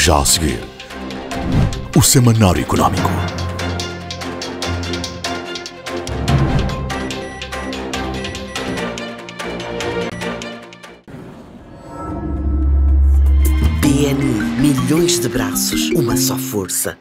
Já a seguir, o Semanário Económico. BNI, milhões de braços, uma só força.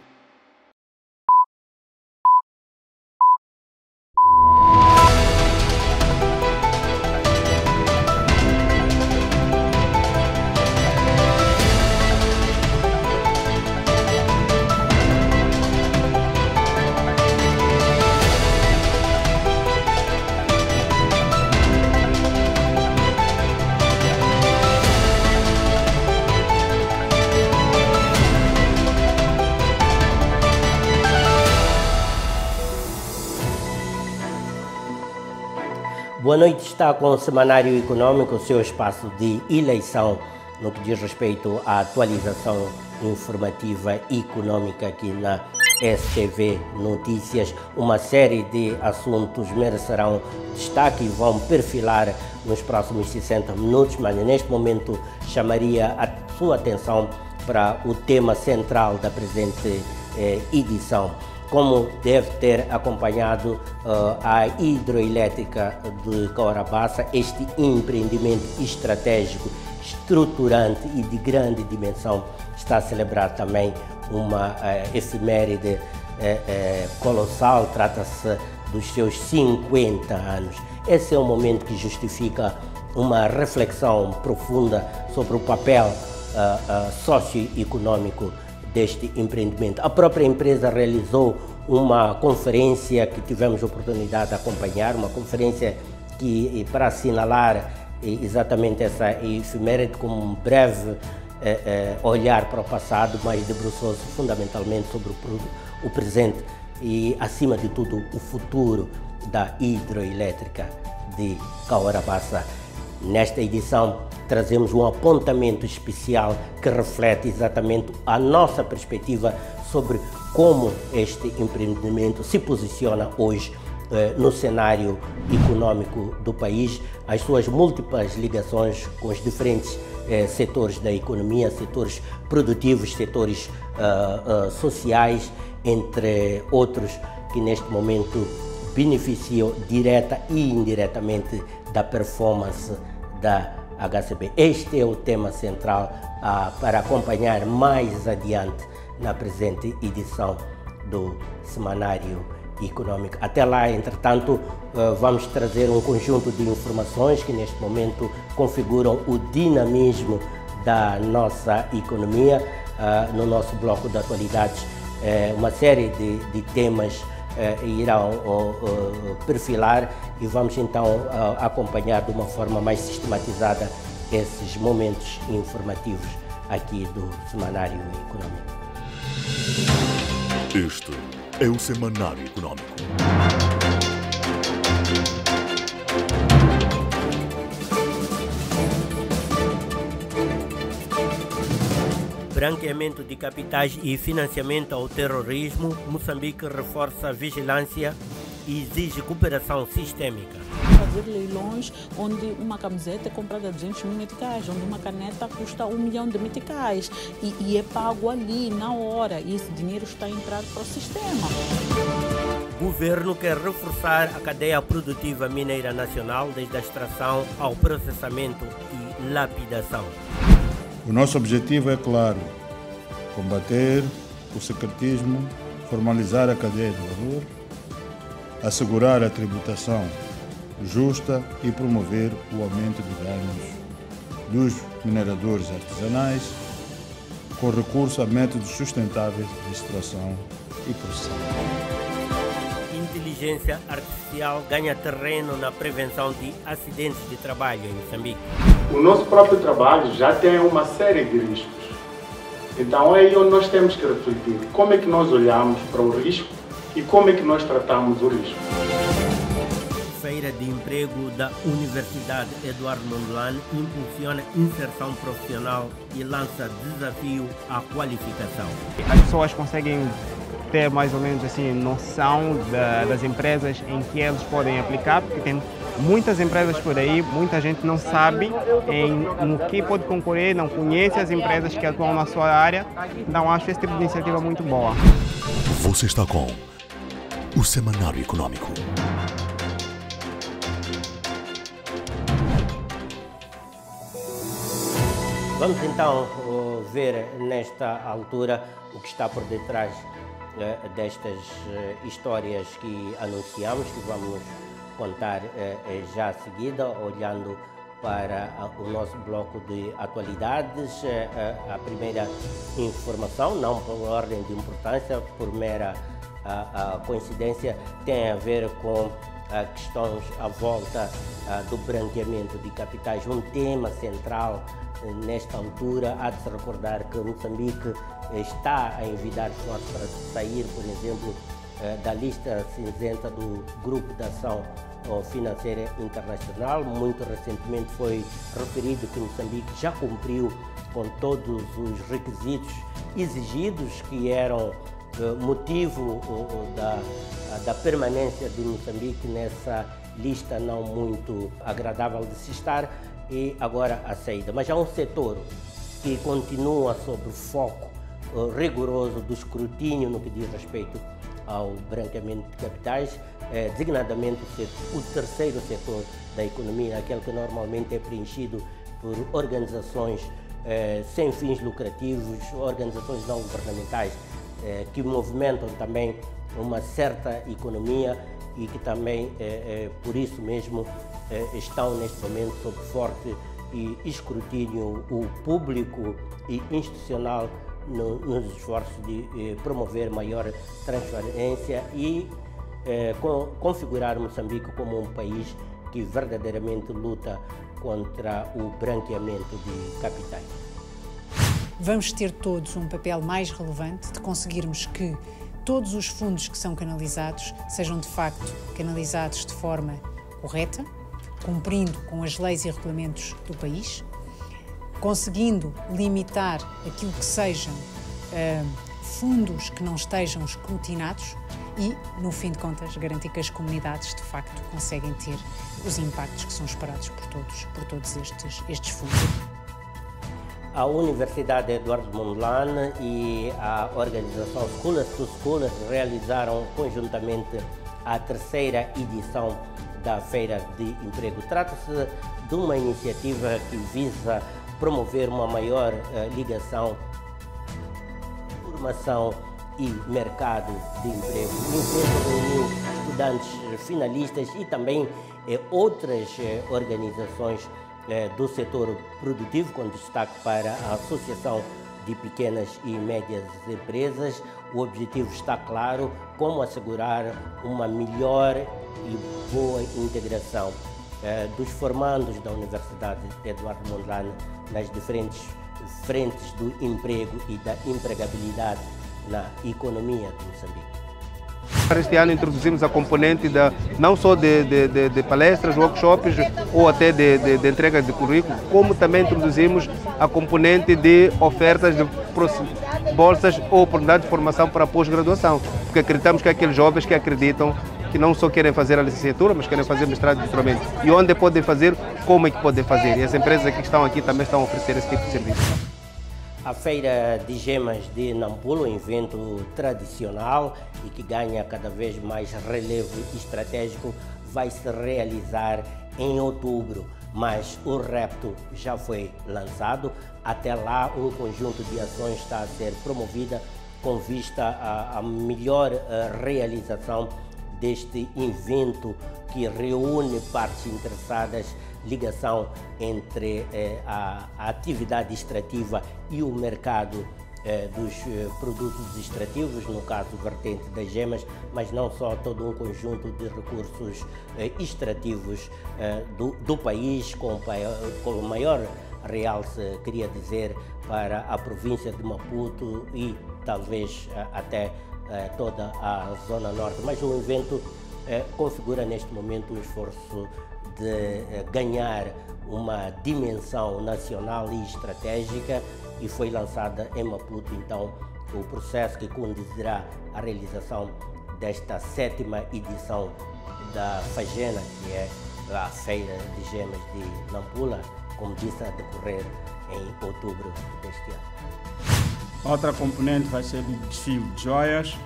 Boa noite, está com o Semanário Económico, o seu espaço de eleição no que diz respeito à atualização informativa económica aqui na STV Notícias. Uma série de assuntos merecerão destaque e vão perfilar nos próximos 60 minutos, mas neste momento chamaria a sua atenção para o tema central da presente edição. Como deve ter acompanhado a hidroelétrica de Caorabassa, este empreendimento estratégico, estruturante e de grande dimensão está a celebrar também uma efeméride colossal, trata-se dos seus 50 anos. Esse é um momento que justifica uma reflexão profunda sobre o papel socioeconômico deste empreendimento. A própria empresa realizou uma conferência que tivemos a oportunidade de acompanhar, uma conferência que, para assinalar exatamente essa efeméride com um breve olhar para o passado, mas debruçou-se fundamentalmente sobre o presente e, acima de tudo, o futuro da hidroelétrica de Caorabassa. Nesta edição, trazemos um apontamento especial que reflete exatamente a nossa perspectiva sobre como este empreendimento se posiciona hoje no cenário econômico do país, as suas múltiplas ligações com os diferentes setores da economia, setores produtivos, setores sociais, entre outros, que neste momento beneficiam direta e indiretamente da performance da HCB. Este é o tema central para acompanhar mais adiante na presente edição do Semanário Económico. Até lá, entretanto, vamos trazer um conjunto de informações que neste momento configuram o dinamismo da nossa economia. No nosso bloco de atualidades, uma série de temas irão perfilar e vamos então acompanhar de uma forma mais sistematizada esses momentos informativos aqui do Semanário Económico. Este é o Semanário Económico. Branqueamento de capitais e financiamento ao terrorismo, Moçambique reforça a vigilância e exige cooperação sistêmica. Fazer leilões onde uma camiseta é comprada a 200 mil meticais, onde uma caneta custa 1 milhão de meticais e é pago ali, na hora, e esse dinheiro está a entrar para o sistema. O governo quer reforçar a cadeia produtiva mineira nacional, desde a extração ao processamento e lapidação. O nosso objetivo é claro: combater o secretismo, formalizar a cadeia de valor, assegurar a tributação justa e promover o aumento de ganhos dos mineradores artesanais com recurso a métodos sustentáveis de extração e produção. Inteligência artificial ganha terreno na prevenção de acidentes de trabalho em Moçambique. O nosso próprio trabalho já tem uma série de riscos. Então é aí onde nós temos que refletir como é que nós olhamos para o risco e como é que nós tratamos o risco. Feira de Emprego da Universidade Eduardo Mondlane impulsiona inserção profissional e lança desafio à qualificação. As pessoas conseguem ter mais ou menos assim noção das empresas em que eles podem aplicar, porque tem muitas empresas por aí, muita gente não sabe no que pode concorrer, não conhece as empresas que atuam na sua área, então acho esse tipo de iniciativa muito boa. Você está com o Semanário Econômico. Vamos então ver nesta altura o que está por detrás destas histórias que anunciamos, que vamos contar já a seguida, olhando para o nosso bloco de atualidades. A primeira informação, não por ordem de importância, por mera coincidência, tem a ver com questões à volta do branqueamento de capitais, um tema central nesta altura. Há de se recordar que Moçambique está a envidar esforços para sair, por exemplo, da lista cinzenta do Grupo de Ação Financeira Internacional. Muito recentemente foi referido que Moçambique já cumpriu com todos os requisitos exigidos, que eram motivo da permanência de Moçambique nessa lista não muito agradável de se estar, e agora a saída. Mas há um setor que continua sob o foco rigoroso do escrutínio no que diz respeito ao branqueamento de capitais, designadamente o terceiro setor da economia, aquele que normalmente é preenchido por organizações sem fins lucrativos, organizações não governamentais, que movimentam também uma certa economia e que também, por isso mesmo, estão neste momento sob forte escrutínio público e institucional nos esforços de promover maior transparência e configurar Moçambique como um país que verdadeiramente luta contra o branqueamento de capitais. Vamos ter todos um papel mais relevante de conseguirmos que todos os fundos que são canalizados sejam de facto canalizados de forma correta, cumprindo com as leis e regulamentos do país, conseguindo limitar aquilo que sejam fundos que não estejam escrutinados e, no fim de contas, garantir que as comunidades de facto conseguem ter os impactos que são esperados por todos estes fundos. A Universidade Eduardo Mondlane e a organização Scholars to Scholars realizaram conjuntamente a terceira edição da Feira de Emprego. Trata-se de uma iniciativa que visa promover uma maior ligação, formação e mercado de emprego. O evento reuniu estudantes finalistas e também outras organizações do setor produtivo, com destaque para a Associação de Pequenas e Médias Empresas. O objetivo está claro: como assegurar uma melhor e boa integração dos formandos da Universidade Eduardo Mondlane nas diferentes frentes do emprego e da empregabilidade na economia de Moçambique. Este ano introduzimos a componente não só de palestras, workshops ou até de entrega de currículo, como também introduzimos a componente de ofertas de bolsas ou oportunidades de formação para pós-graduação, porque acreditamos que aqueles jovens que acreditam que não só querem fazer a licenciatura, mas querem fazer mestrado e doutoramento. E onde podem fazer, como é que podem fazer. E as empresas que estão aqui também estão a oferecer esse tipo de serviço. A Feira de Gemas de Nampula, um evento tradicional e que ganha cada vez mais relevo estratégico, vai se realizar em outubro, mas o repto já foi lançado. Até lá, um conjunto de ações está a ser promovida com vista à melhor realização deste evento que reúne partes interessadas, ligação entre a atividade extrativa e o mercado dos produtos extrativos, no caso vertente das gemas, mas não só, todo um conjunto de recursos extrativos do país, com o maior realce, queria dizer, para a província de Maputo e talvez até toda a zona norte. Mas o evento configura neste momento um esforço de ganhar uma dimensão nacional e estratégica, e foi lançada em Maputo, então, o processo que conduzirá à realização desta 7ª edição da FAGENA, que é a Feira de Gemas de Nampula, como disse, a decorrer em outubro deste ano. Outra componente vai ser o desfile de joias,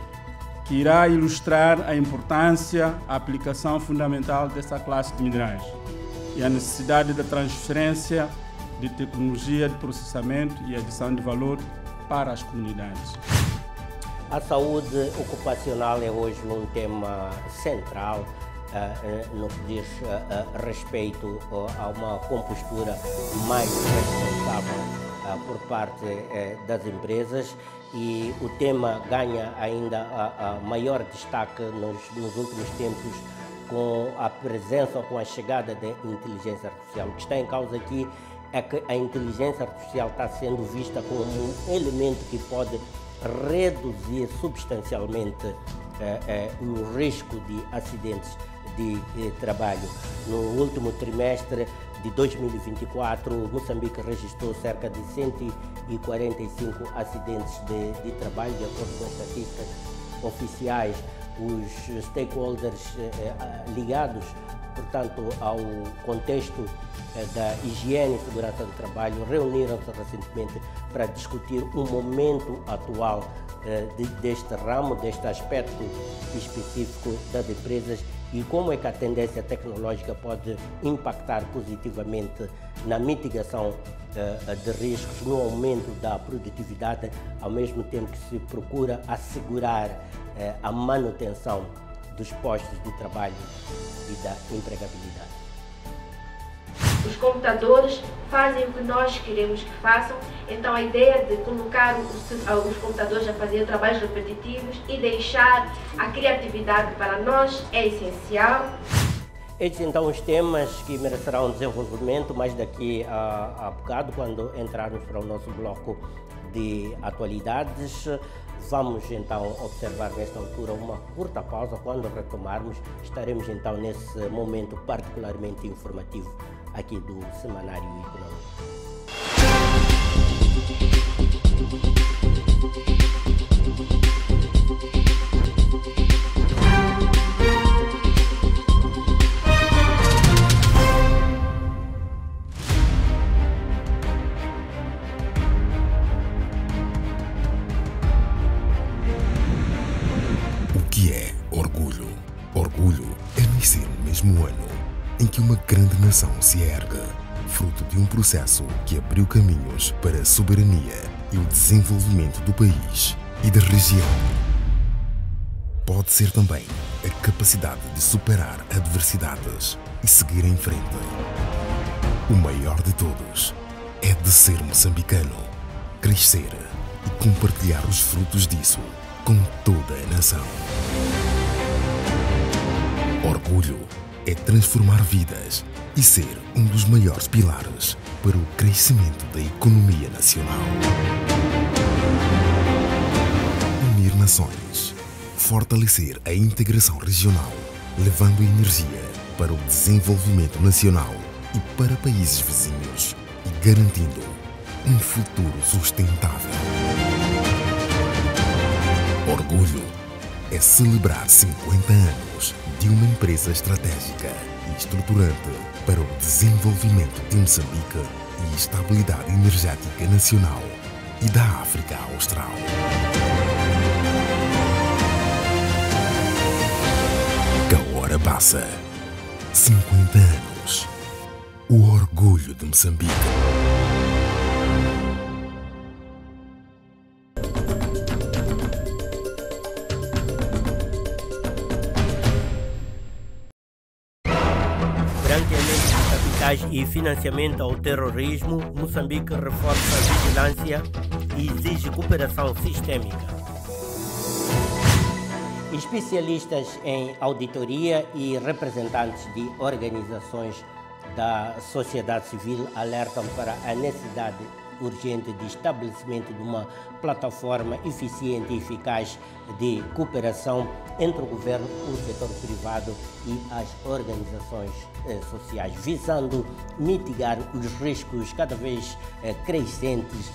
que irá ilustrar a importância, a aplicação fundamental dessa classe de minerais e a necessidade da transferência de tecnologia de processamento e adição de valor para as comunidades. A saúde ocupacional é hoje um tema central no que diz respeito a uma compostura mais responsável por parte das empresas, e o tema ganha ainda maior destaque nos últimos tempos com a presença ou com a chegada da inteligência artificial. O que está em causa aqui é que a inteligência artificial está sendo vista como um elemento que pode reduzir substancialmente o risco de acidentes de trabalho. No último trimestre de 2024, Moçambique registrou cerca de 145 acidentes de trabalho, de acordo com estatísticas oficiais. Os stakeholders ligados, portanto, ao contexto da higiene e segurança do trabalho reuniram-se recentemente para discutir o momento atual deste ramo, deste aspecto específico das empresas e como é que a tendência tecnológica pode impactar positivamente na mitigação de riscos, no aumento da produtividade, ao mesmo tempo que se procura assegurar a manutenção dos postos de trabalho e da empregabilidade. Os computadores fazem o que nós queremos que façam, então a ideia de colocar os computadores a fazer trabalhos repetitivos e deixar a criatividade para nós é essencial. Estes então os temas que merecerão desenvolvimento mais daqui a bocado, quando entrarmos para o nosso bloco de atualidades. Vamos então observar nesta altura uma curta pausa. Quando retomarmos, estaremos então nesse momento particularmente informativo aqui do Semanário Econômico. O que é orgulho? Orgulho é nascer no mesmo ano em que uma grande nação se ergue, fruto de um processo que abriu caminhos para a soberania e o desenvolvimento do país e da região. Pode ser também a capacidade de superar adversidades e seguir em frente. O maior de todos é de ser moçambicano, crescer e compartilhar os frutos disso com toda a nação. Orgulho é transformar vidas e ser um dos maiores pilares para o crescimento da economia nacional. Unir nações, fortalecer a integração regional, levando energia para o desenvolvimento nacional e para países vizinhos e garantindo um futuro sustentável. Orgulho é celebrar 50 anos de uma empresa estratégica e estruturante para o desenvolvimento de Moçambique e estabilidade energética nacional e da África Austral. Kahora Bassa, 50 anos. O orgulho de Moçambique. E financiamento ao terrorismo, Moçambique reforça a vigilância e exige cooperação sistêmica. Especialistas em auditoria e representantes de organizações da sociedade civil alertam para a necessidade urgente de estabelecimento de uma plataforma eficiente e eficaz de cooperação entre o governo, o setor privado e as organizações sociais, visando mitigar os riscos cada vez crescentes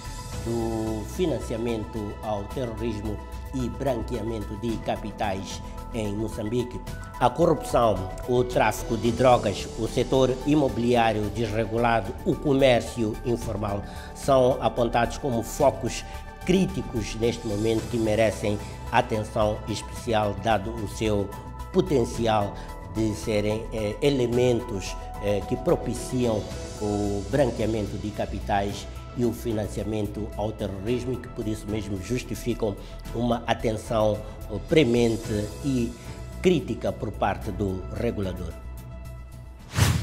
do financiamento ao terrorismo e branqueamento de capitais em Moçambique, a corrupção, o tráfico de drogas, o setor imobiliário desregulado, o comércio informal são apontados como focos críticos neste momento que merecem atenção especial, dado o seu potencial de serem elementos que propiciam o branqueamento de capitais e o financiamento ao terrorismo e que por isso mesmo justificam uma atenção premente e crítica por parte do regulador.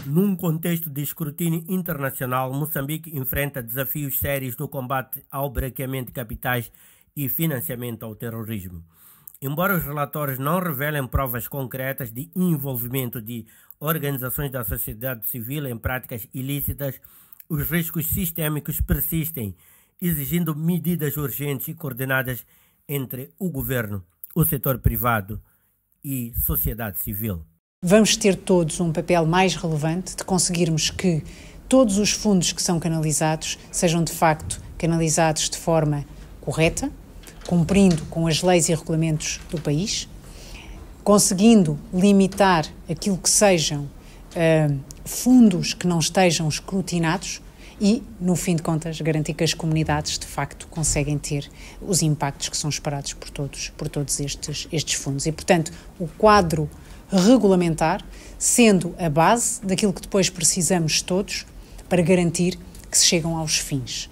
Num contexto de escrutínio internacional, Moçambique enfrenta desafios sérios no combate ao branqueamento de capitais e financiamento ao terrorismo. Embora os relatórios não revelem provas concretas de envolvimento de organizações da sociedade civil em práticas ilícitas, os riscos sistêmicos persistem, exigindo medidas urgentes e coordenadas entre o governo, o setor privado e sociedade civil. Vamos ter todos um papel mais relevante de conseguirmos que todos os fundos que são canalizados sejam de facto canalizados de forma correta, cumprindo com as leis e regulamentos do país, conseguindo limitar aquilo que sejam fundos que não estejam escrutinados e, no fim de contas, garantir que as comunidades de facto conseguem ter os impactos que são esperados por todos estes fundos. E, portanto, o quadro regulamentar sendo a base daquilo que depois precisamos todos para garantir que se chegam aos fins.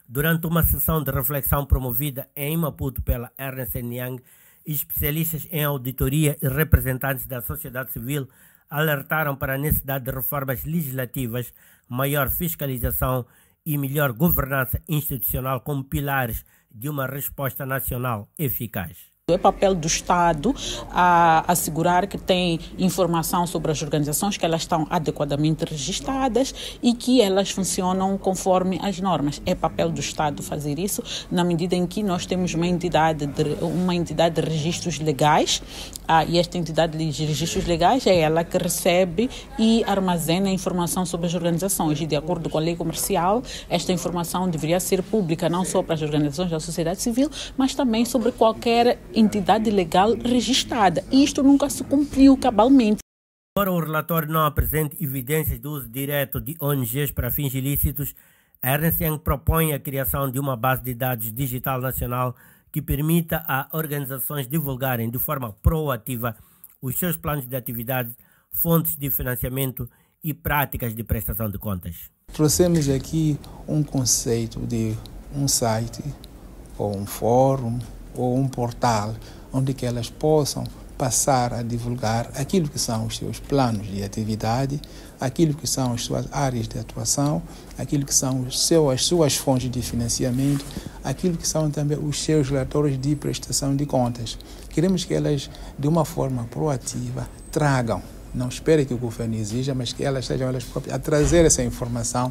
Durante uma sessão de reflexão promovida em Maputo pela Ernst & Young, especialistas em auditoria e representantes da sociedade civil alertaram para a necessidade de reformas legislativas, maior fiscalização e melhor governança institucional como pilares de uma resposta nacional eficaz. É papel do Estado a assegurar que tem informação sobre as organizações, que elas estão adequadamente registradas e que elas funcionam conforme as normas. É papel do Estado fazer isso, na medida em que nós temos uma entidade de registros legais, e esta entidade de registros legais é ela que recebe e armazena a informação sobre as organizações. E, de acordo com a lei comercial, esta informação deveria ser pública não só para as organizações da sociedade civil, mas também sobre qualquer entidade legal registrada. E isto nunca se cumpriu cabalmente. Embora o relatório não apresente evidências do uso direto de ONGs para fins ilícitos, a Ernst & Young propõe a criação de uma base de dados digital nacional que permita a organizações divulgarem de forma proativa os seus planos de atividade, fontes de financiamento e práticas de prestação de contas. Trouxemos aqui um conceito de um site ou um fórum ou um portal onde que elas possam passar a divulgar aquilo que são os seus planos de atividade, aquilo que são as suas áreas de atuação, aquilo que são as suas fontes de financiamento, aquilo que são também os seus relatórios de prestação de contas. Queremos que elas, de uma forma proativa, tragam, não espere que o governo exija, mas que elas sejam elas próprias a trazer essa informação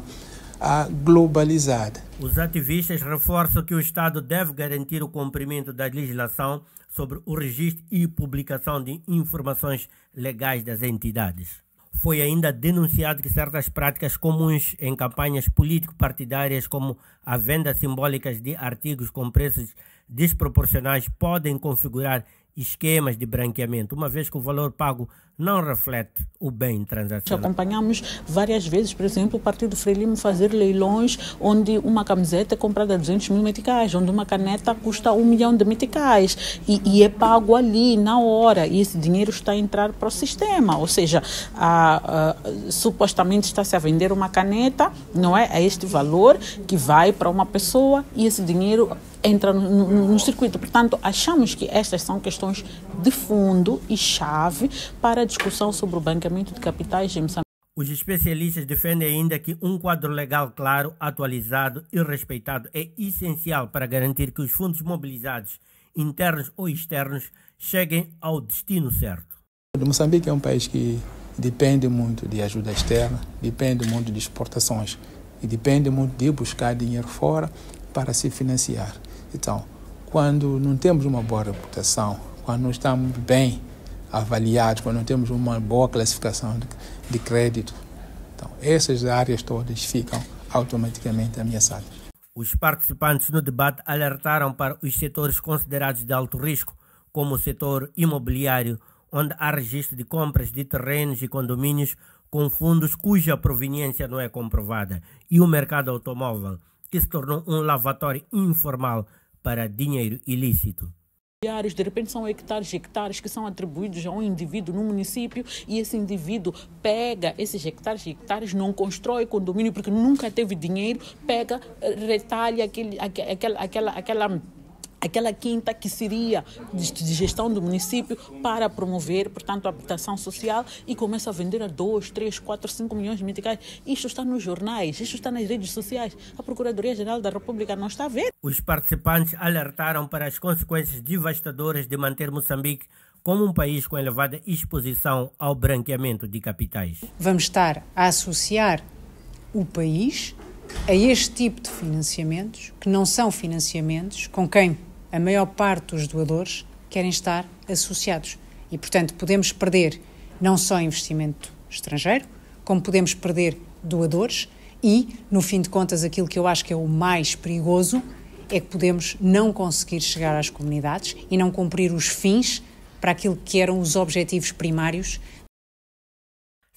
globalizada. Os ativistas reforçam que o Estado deve garantir o cumprimento da legislação sobre o registro e publicação de informações legais das entidades. Foi ainda denunciado que certas práticas comuns em campanhas político-partidárias, como a venda simbólica de artigos com preços desproporcionais, podem configurar esquemas de branqueamento, uma vez que o valor pago não reflete o bem transacional. Acompanhamos várias vezes, por exemplo, o Partido Frelimo fazer leilões onde uma camiseta é comprada a 200 mil meticais, onde uma caneta custa 1 milhão de meticais e é pago ali na hora e esse dinheiro está a entrar para o sistema, ou seja, supostamente está-se a vender uma caneta, não é, a este valor que vai para uma pessoa e esse dinheiro entra no circuito. Portanto, achamos que estas são questões de fundo e chave para a discussão sobre o branqueamento de capitais em Moçambique. Os especialistas defendem ainda que um quadro legal claro, atualizado e respeitado é essencial para garantir que os fundos mobilizados, internos ou externos, cheguem ao destino certo. Moçambique é um país que depende muito de ajuda externa, depende muito de exportações e depende muito de buscar dinheiro fora para se financiar. Então, quando não temos uma boa reputação, quando não estamos bem avaliados, quando não temos uma boa classificação de crédito, então essas áreas todas ficam automaticamente ameaçadas. Os participantes no debate alertaram para os setores considerados de alto risco, como o setor imobiliário, onde há registro de compras de terrenos e condomínios com fundos cuja proveniência não é comprovada, e o mercado automóvel, que se tornou um lavatório informal para dinheiro ilícito. De repente são hectares que são atribuídos a um indivíduo no município e esse indivíduo pega esses hectares, não constrói condomínio porque nunca teve dinheiro, pega, retalha aquela quinta que seria de gestão do município para promover, portanto, a habitação social e começa a vender a 2, 3, 4, 5 milhões de meticais. Isto está nos jornais, isto está nas redes sociais. A Procuradoria-Geral da República não está a ver. Os participantes alertaram para as consequências devastadoras de manter Moçambique como um país com elevada exposição ao branqueamento de capitais. Vamos estar a associar o país a este tipo de financiamentos, que não são financiamentos com quem a maior parte dos doadores querem estar associados. E, portanto, podemos perder não só investimento estrangeiro, como podemos perder doadores e, no fim de contas, aquilo que eu acho que é o mais perigoso é que podemos não conseguir chegar às comunidades e não cumprir os fins para aquilo que eram os objetivos primários.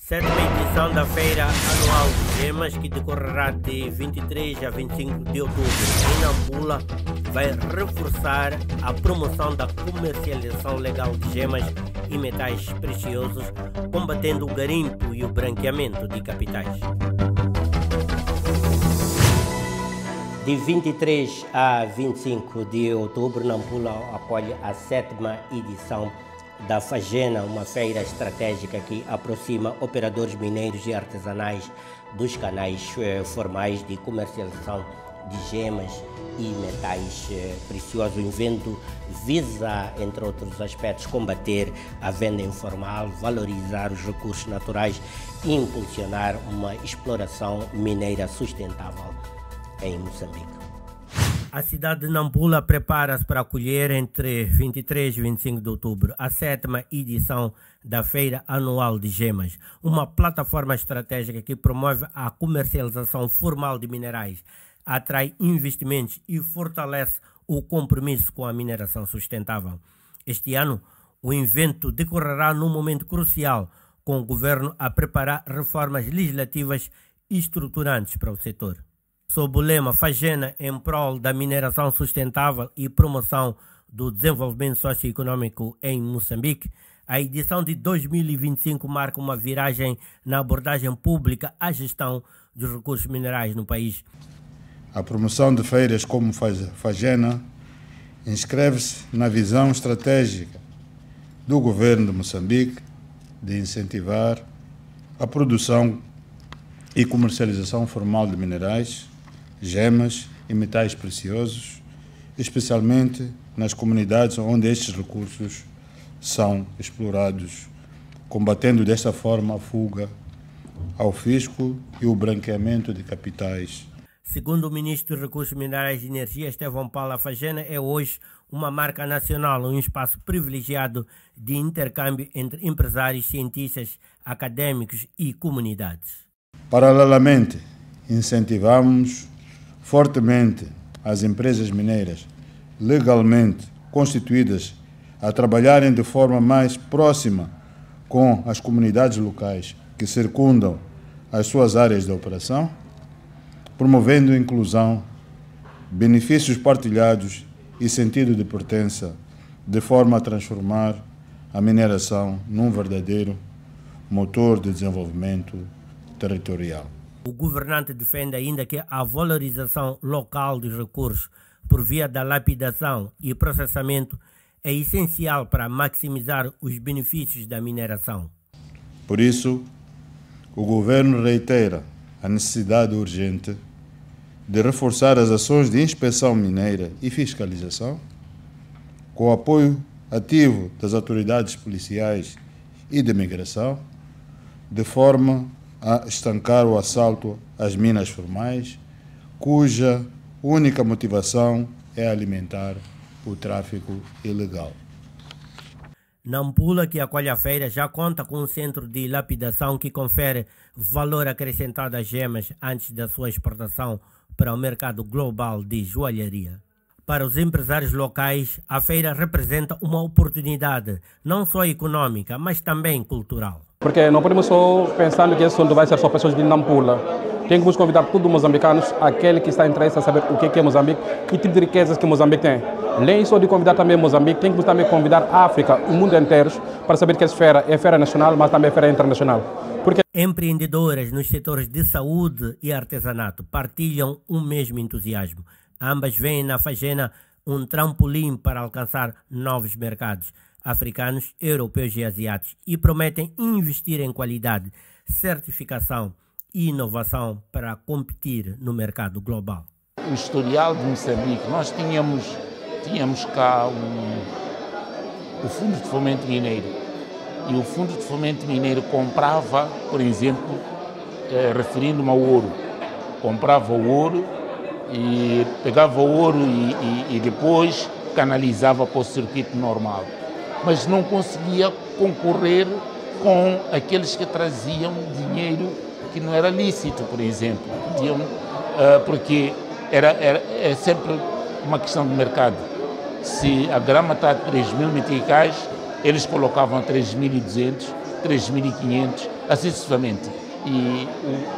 7ª edição da Feira Anual de Gemas, que decorrerá de 23 a 25 de outubro em Nampula, vai reforçar a promoção da comercialização legal de gemas e metais preciosos, combatendo o garimpo e o branqueamento de capitais. De 23 a 25 de outubro, Nampula acolhe a 7ª edição da Fagena, uma feira estratégica que aproxima operadores mineiros e artesanais dos canais formais de comercialização de gemas e metais preciosos. O evento visa, entre outros aspectos, combater a venda informal, valorizar os recursos naturais e impulsionar uma exploração mineira sustentável em Moçambique. A cidade de Nampula prepara-se para acolher entre 23 e 25 de outubro a 7ª edição da Feira Anual de Gemas, uma plataforma estratégica que promove a comercialização formal de minerais, atrai investimentos e fortalece o compromisso com a mineração sustentável. Este ano, o evento decorrerá num momento crucial, com o governo a preparar reformas legislativas estruturantes para o setor. Sob o lema Fagena em prol da mineração sustentável e promoção do desenvolvimento socioeconômico em Moçambique, a edição de 2025 marca uma viragem na abordagem pública à gestão dos recursos minerais no país. A promoção de feiras como Fagena inscreve-se na visão estratégica do governo de Moçambique de incentivar a produção e comercialização formal de minerais, gemas e metais preciosos, especialmente nas comunidades onde estes recursos são explorados, combatendo desta forma a fuga ao fisco e o branqueamento de capitais. Segundo o ministro de Recursos Minerais e Energia, Estevão Paulo, a Fagena é hoje uma marca nacional, um espaço privilegiado de intercâmbio entre empresários, cientistas, académicos e comunidades. Paralelamente, incentivamos fortemente as empresas mineiras legalmente constituídas a trabalharem de forma mais próxima com as comunidades locais que circundam as suas áreas de operação, promovendo inclusão, benefícios partilhados e sentido de pertença, de forma a transformar a mineração num verdadeiro motor de desenvolvimento territorial. O governante defende ainda que a valorização local dos recursos por via da lapidação e processamento é essencial para maximizar os benefícios da mineração. Por isso, o governo reitera a necessidade urgente de reforçar as ações de inspeção mineira e fiscalização, com o apoio ativo das autoridades policiais e de migração, de forma a estancar o assalto às minas formais, cuja única motivação é alimentar o tráfico ilegal. Nampula, que acolhe a feira, já conta com um centro de lapidação que confere valor acrescentado às gemas antes da sua exportação para o mercado global de joalharia. Para os empresários locais, a feira representa uma oportunidade, não só econômica, mas também cultural. Porque não podemos só pensar que esse assunto vai ser só pessoas de Nampula. Tem que convidar todos os moçambicanos, aquele que está interessado em saber o que é Moçambique e o tipo de riquezas que Moçambique tem. Além só de convidar também Moçambique, tem que também convidar a África, o mundo inteiro, para saber que essa feira é feira nacional, mas também é feira internacional. Porque empreendedoras nos setores de saúde e artesanato partilham o mesmo entusiasmo. Ambas veem na Fagena um trampolim para alcançar novos mercados africanos, europeus e asiáticos e prometem investir em qualidade, certificação e inovação para competir no mercado global. O historial de Moçambique, nós tínhamos cá o Fundo de Fomento Mineiro e o Fundo de Fomento Mineiro comprava, por exemplo, referindo-me ao ouro, comprava o ouro e pegava o ouro e depois canalizava para o circuito normal. Mas não conseguia concorrer com aqueles que traziam dinheiro que não era lícito, por exemplo. Porque é sempre uma questão de mercado. Se a grama está a 3.000 meticais, eles colocavam 3.200, 3.500, assim sucessivamente. E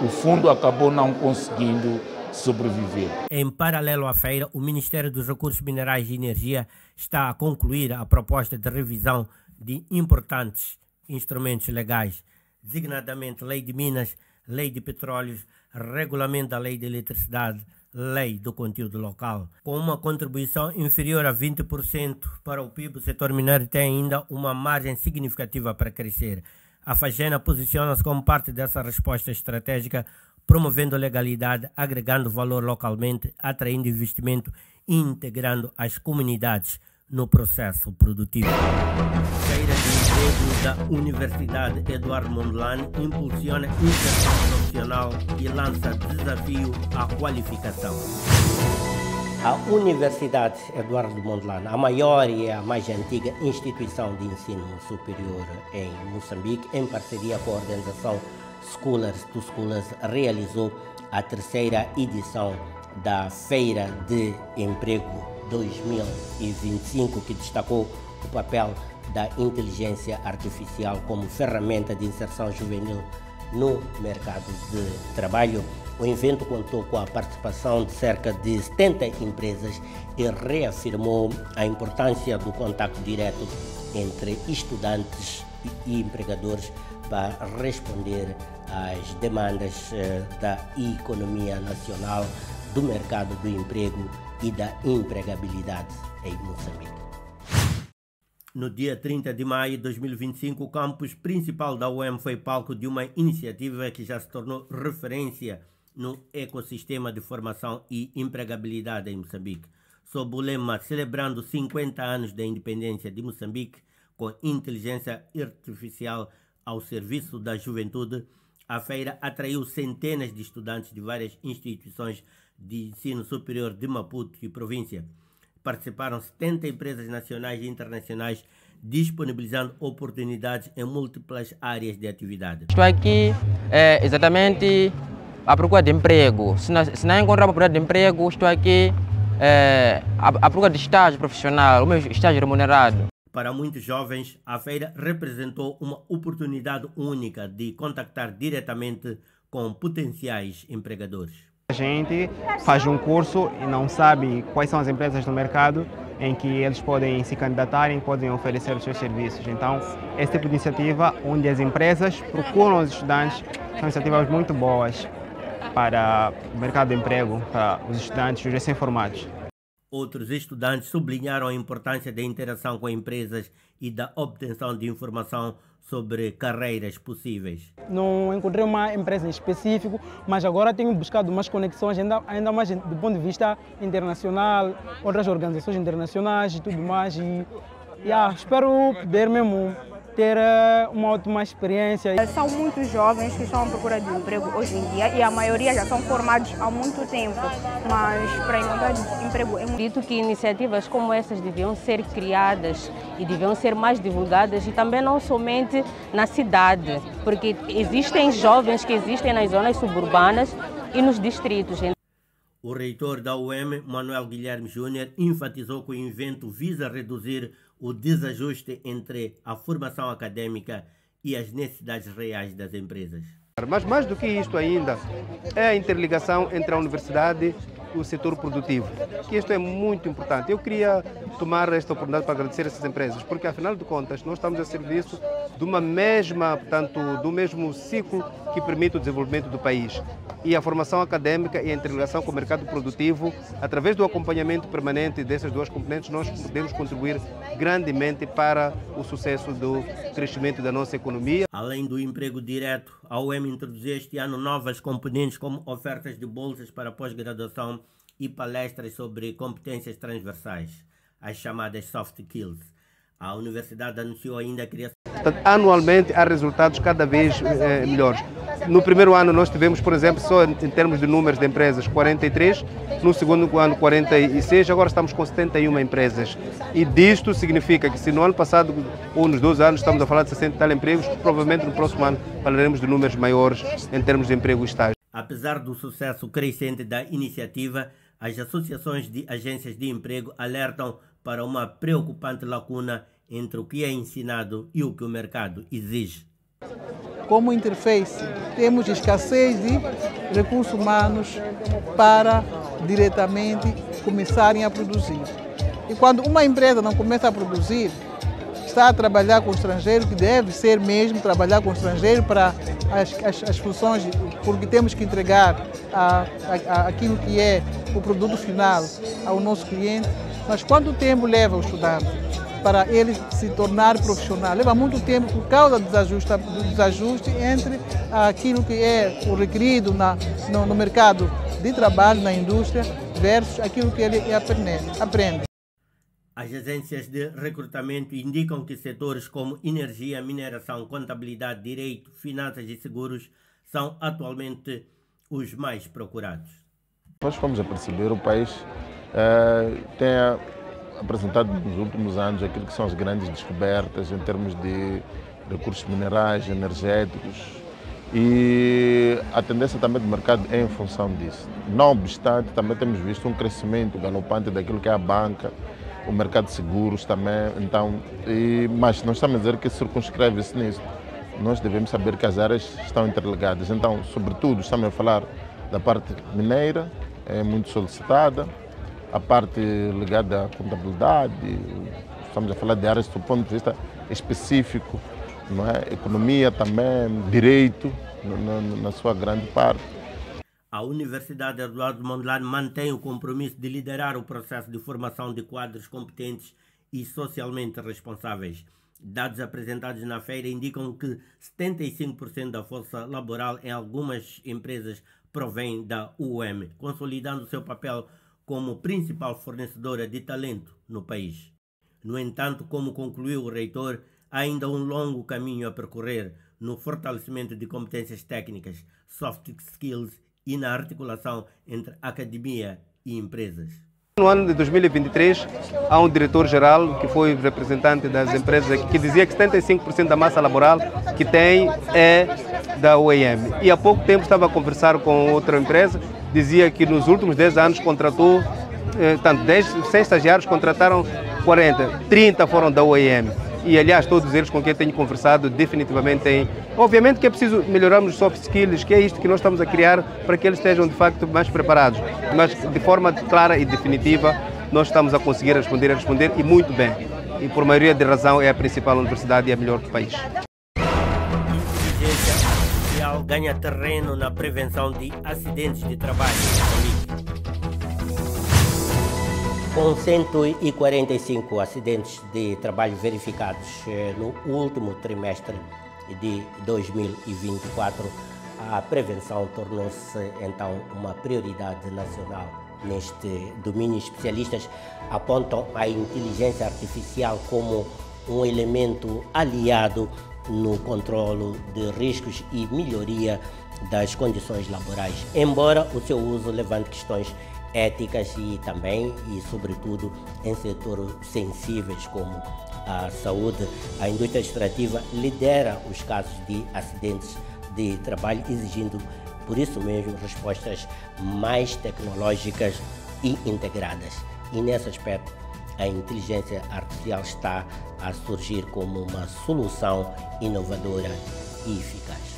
o fundo acabou não conseguindo sobreviver. Em paralelo à feira, o Ministério dos Recursos Minerais e Energia está a concluir a proposta de revisão de importantes instrumentos legais, designadamente Lei de Minas, Lei de Petróleos, Regulamento da Lei de Eletricidade, Lei do Conteúdo Local. Com uma contribuição inferior a 20% para o PIB, o setor minério tem ainda uma margem significativa para crescer. A Fagena posiciona-se como parte dessa resposta estratégica, promovendo legalidade, agregando valor localmente, atraindo investimento e integrando as comunidades no processo produtivo. Feira de Emprego da Universidade Eduardo Mondlane impulsiona inserção profissional e lança desafio à qualificação. A Universidade Eduardo Mondlane, a maior e a mais antiga instituição de ensino superior em Moçambique, em parceria com a organização Scholars to Scholars, realizou a terceira edição da Feira de Emprego 2025, que destacou o papel da inteligência artificial como ferramenta de inserção juvenil no mercado de trabalho. O evento contou com a participação de cerca de 70 empresas e reafirmou a importância do contato direto entre estudantes e empregadores para responder às demandas da economia nacional, do mercado do emprego e da empregabilidade em Moçambique. No dia 30 de maio de 2025, o campus principal da UEM foi palco de uma iniciativa que já se tornou referência no ecossistema de formação e empregabilidade em Moçambique. Sob o lema Celebrando 50 anos da independência de Moçambique, com inteligência artificial ao serviço da juventude, a feira atraiu centenas de estudantes de várias instituições de ensino superior de Maputo e província. Participaram 70 empresas nacionais e internacionais, disponibilizando oportunidades em múltiplas áreas de atividade. Estou aqui exatamente à procura de emprego. Se não encontrar a procura de emprego, estou aqui à procura de estágio profissional, o meu estágio remunerado. Para muitos jovens, a feira representou uma oportunidade única de contactar diretamente com potenciais empregadores. A gente faz um curso e não sabe quais são as empresas no mercado em que eles podem se candidatarem, podem oferecer os seus serviços. Então, esse tipo de iniciativa, onde as empresas procuram os estudantes, são iniciativas muito boas para o mercado de emprego, para os estudantes, os recém-formados. Outros estudantes sublinharam a importância da interação com empresas e da obtenção de informação sobre carreiras possíveis. Não encontrei uma empresa em específico, mas agora tenho buscado mais conexões, ainda mais do ponto de vista internacional, outras organizações internacionais e tudo mais. Espero poder mesmo ter uma ótima experiência. São muitos jovens que estão à procura de emprego hoje em dia e a maioria já são formados há muito tempo, mas para encontrar emprego é muito... Dito que iniciativas como essas deviam ser criadas e deviam ser mais divulgadas, e também não somente na cidade, porque existem jovens que existem nas zonas suburbanas e nos distritos. O reitor da UEM, Manuel Guilherme Júnior, enfatizou que o evento visa reduzir o desajuste entre a formação acadêmica e as necessidades reais das empresas. Mas mais do que isto ainda, é a interligação entre a universidade e o setor produtivo, que isto é muito importante. Eu queria tomar esta oportunidade para agradecer essas empresas, porque afinal de contas nós estamos a serviço de uma mesma, portanto, do mesmo ciclo que permite o desenvolvimento do país. E a formação acadêmica e a interligação com o mercado produtivo, através do acompanhamento permanente dessas duas componentes, nós podemos contribuir grandemente para o sucesso do crescimento da nossa economia. Além do emprego direto, a UEM introduziu este ano novas componentes como ofertas de bolsas para pós-graduação e palestras sobre competências transversais, as chamadas soft skills. A universidade anunciou ainda a criação... Anualmente há resultados cada vez melhores. No primeiro ano nós tivemos, por exemplo, só em termos de números de empresas, 43, no segundo ano 46, agora estamos com 71 empresas. E disto significa que se no ano passado ou nos 12 anos estamos a falar de 60 e tal empregos, provavelmente no próximo ano falaremos de números maiores em termos de emprego e estágio. Apesar do sucesso crescente da iniciativa, as associações de agências de emprego alertam para uma preocupante lacuna entre o que é ensinado e o que o mercado exige. Como interface, temos escassez de recursos humanos para diretamente começarem a produzir. E quando uma empresa não começa a produzir, está a trabalhar com o estrangeiro, que deve ser mesmo trabalhar com o estrangeiro para as funções, porque temos que entregar aquilo que é o produto final ao nosso cliente. Mas quanto tempo leva o estudante para ele se tornar profissional? Leva muito tempo por causa do desajuste entre aquilo que é o requerido no mercado de trabalho, na indústria, versus aquilo que ele aprende. As agências de recrutamento indicam que setores como energia, mineração, contabilidade, direito, finanças e seguros são atualmente os mais procurados. Nós fomos a perceber o país tem apresentado nos últimos anos aquilo que são as grandes descobertas em termos de recursos minerais, energéticos, e a tendência também do mercado é em função disso. Não obstante, também temos visto um crescimento galopante daquilo que é a banca, o mercado de seguros também, então, mas nós estamos a dizer que circunscreve-se nisso. Nós devemos saber que as áreas estão interligadas, então, sobretudo, estamos a falar da parte mineira, é muito solicitada, a parte ligada à contabilidade, estamos a falar de áreas do ponto de vista específico, não é? Economia também, direito, na sua grande parte. A Universidade Eduardo Mondlane mantém o compromisso de liderar o processo de formação de quadros competentes e socialmente responsáveis. Dados apresentados na feira indicam que 75% da força laboral em algumas empresas provém da UEM, consolidando seu papel como principal fornecedora de talento no país. No entanto, como concluiu o reitor, há ainda um longo caminho a percorrer no fortalecimento de competências técnicas, soft skills e na articulação entre academia e empresas. No ano de 2023, há um diretor-geral que foi representante das empresas aqui, que dizia que 75% da massa laboral que tem é da UEM. E há pouco tempo estava a conversar com outra empresa, dizia que nos últimos 10 anos contratou, 100 estagiários contrataram 40, 30 foram da UEM. E, aliás, todos eles com quem eu tenho conversado definitivamente têm. Obviamente que é preciso melhorarmos os soft skills, que é isto que nós estamos a criar para que eles estejam, de facto, mais preparados. Mas, de forma clara e definitiva, nós estamos a conseguir responder e muito bem. E, por maioria de razão, é a principal universidade e a melhor do país. A inteligência artificial ganha terreno na prevenção de acidentes de trabalho. Com 145 acidentes de trabalho verificados no último trimestre de 2024, a prevenção tornou-se então uma prioridade nacional neste domínio. Especialistas apontam a inteligência artificial como um elemento aliado no controle de riscos e melhoria das condições laborais, embora o seu uso levante questões éticas e também, e sobretudo, em setores sensíveis como a saúde. A indústria extrativa lidera os casos de acidentes de trabalho, exigindo Por isso mesmo, respostas mais tecnológicas e integradas. E nesse aspecto, a inteligência artificial está a surgir como uma solução inovadora e eficaz.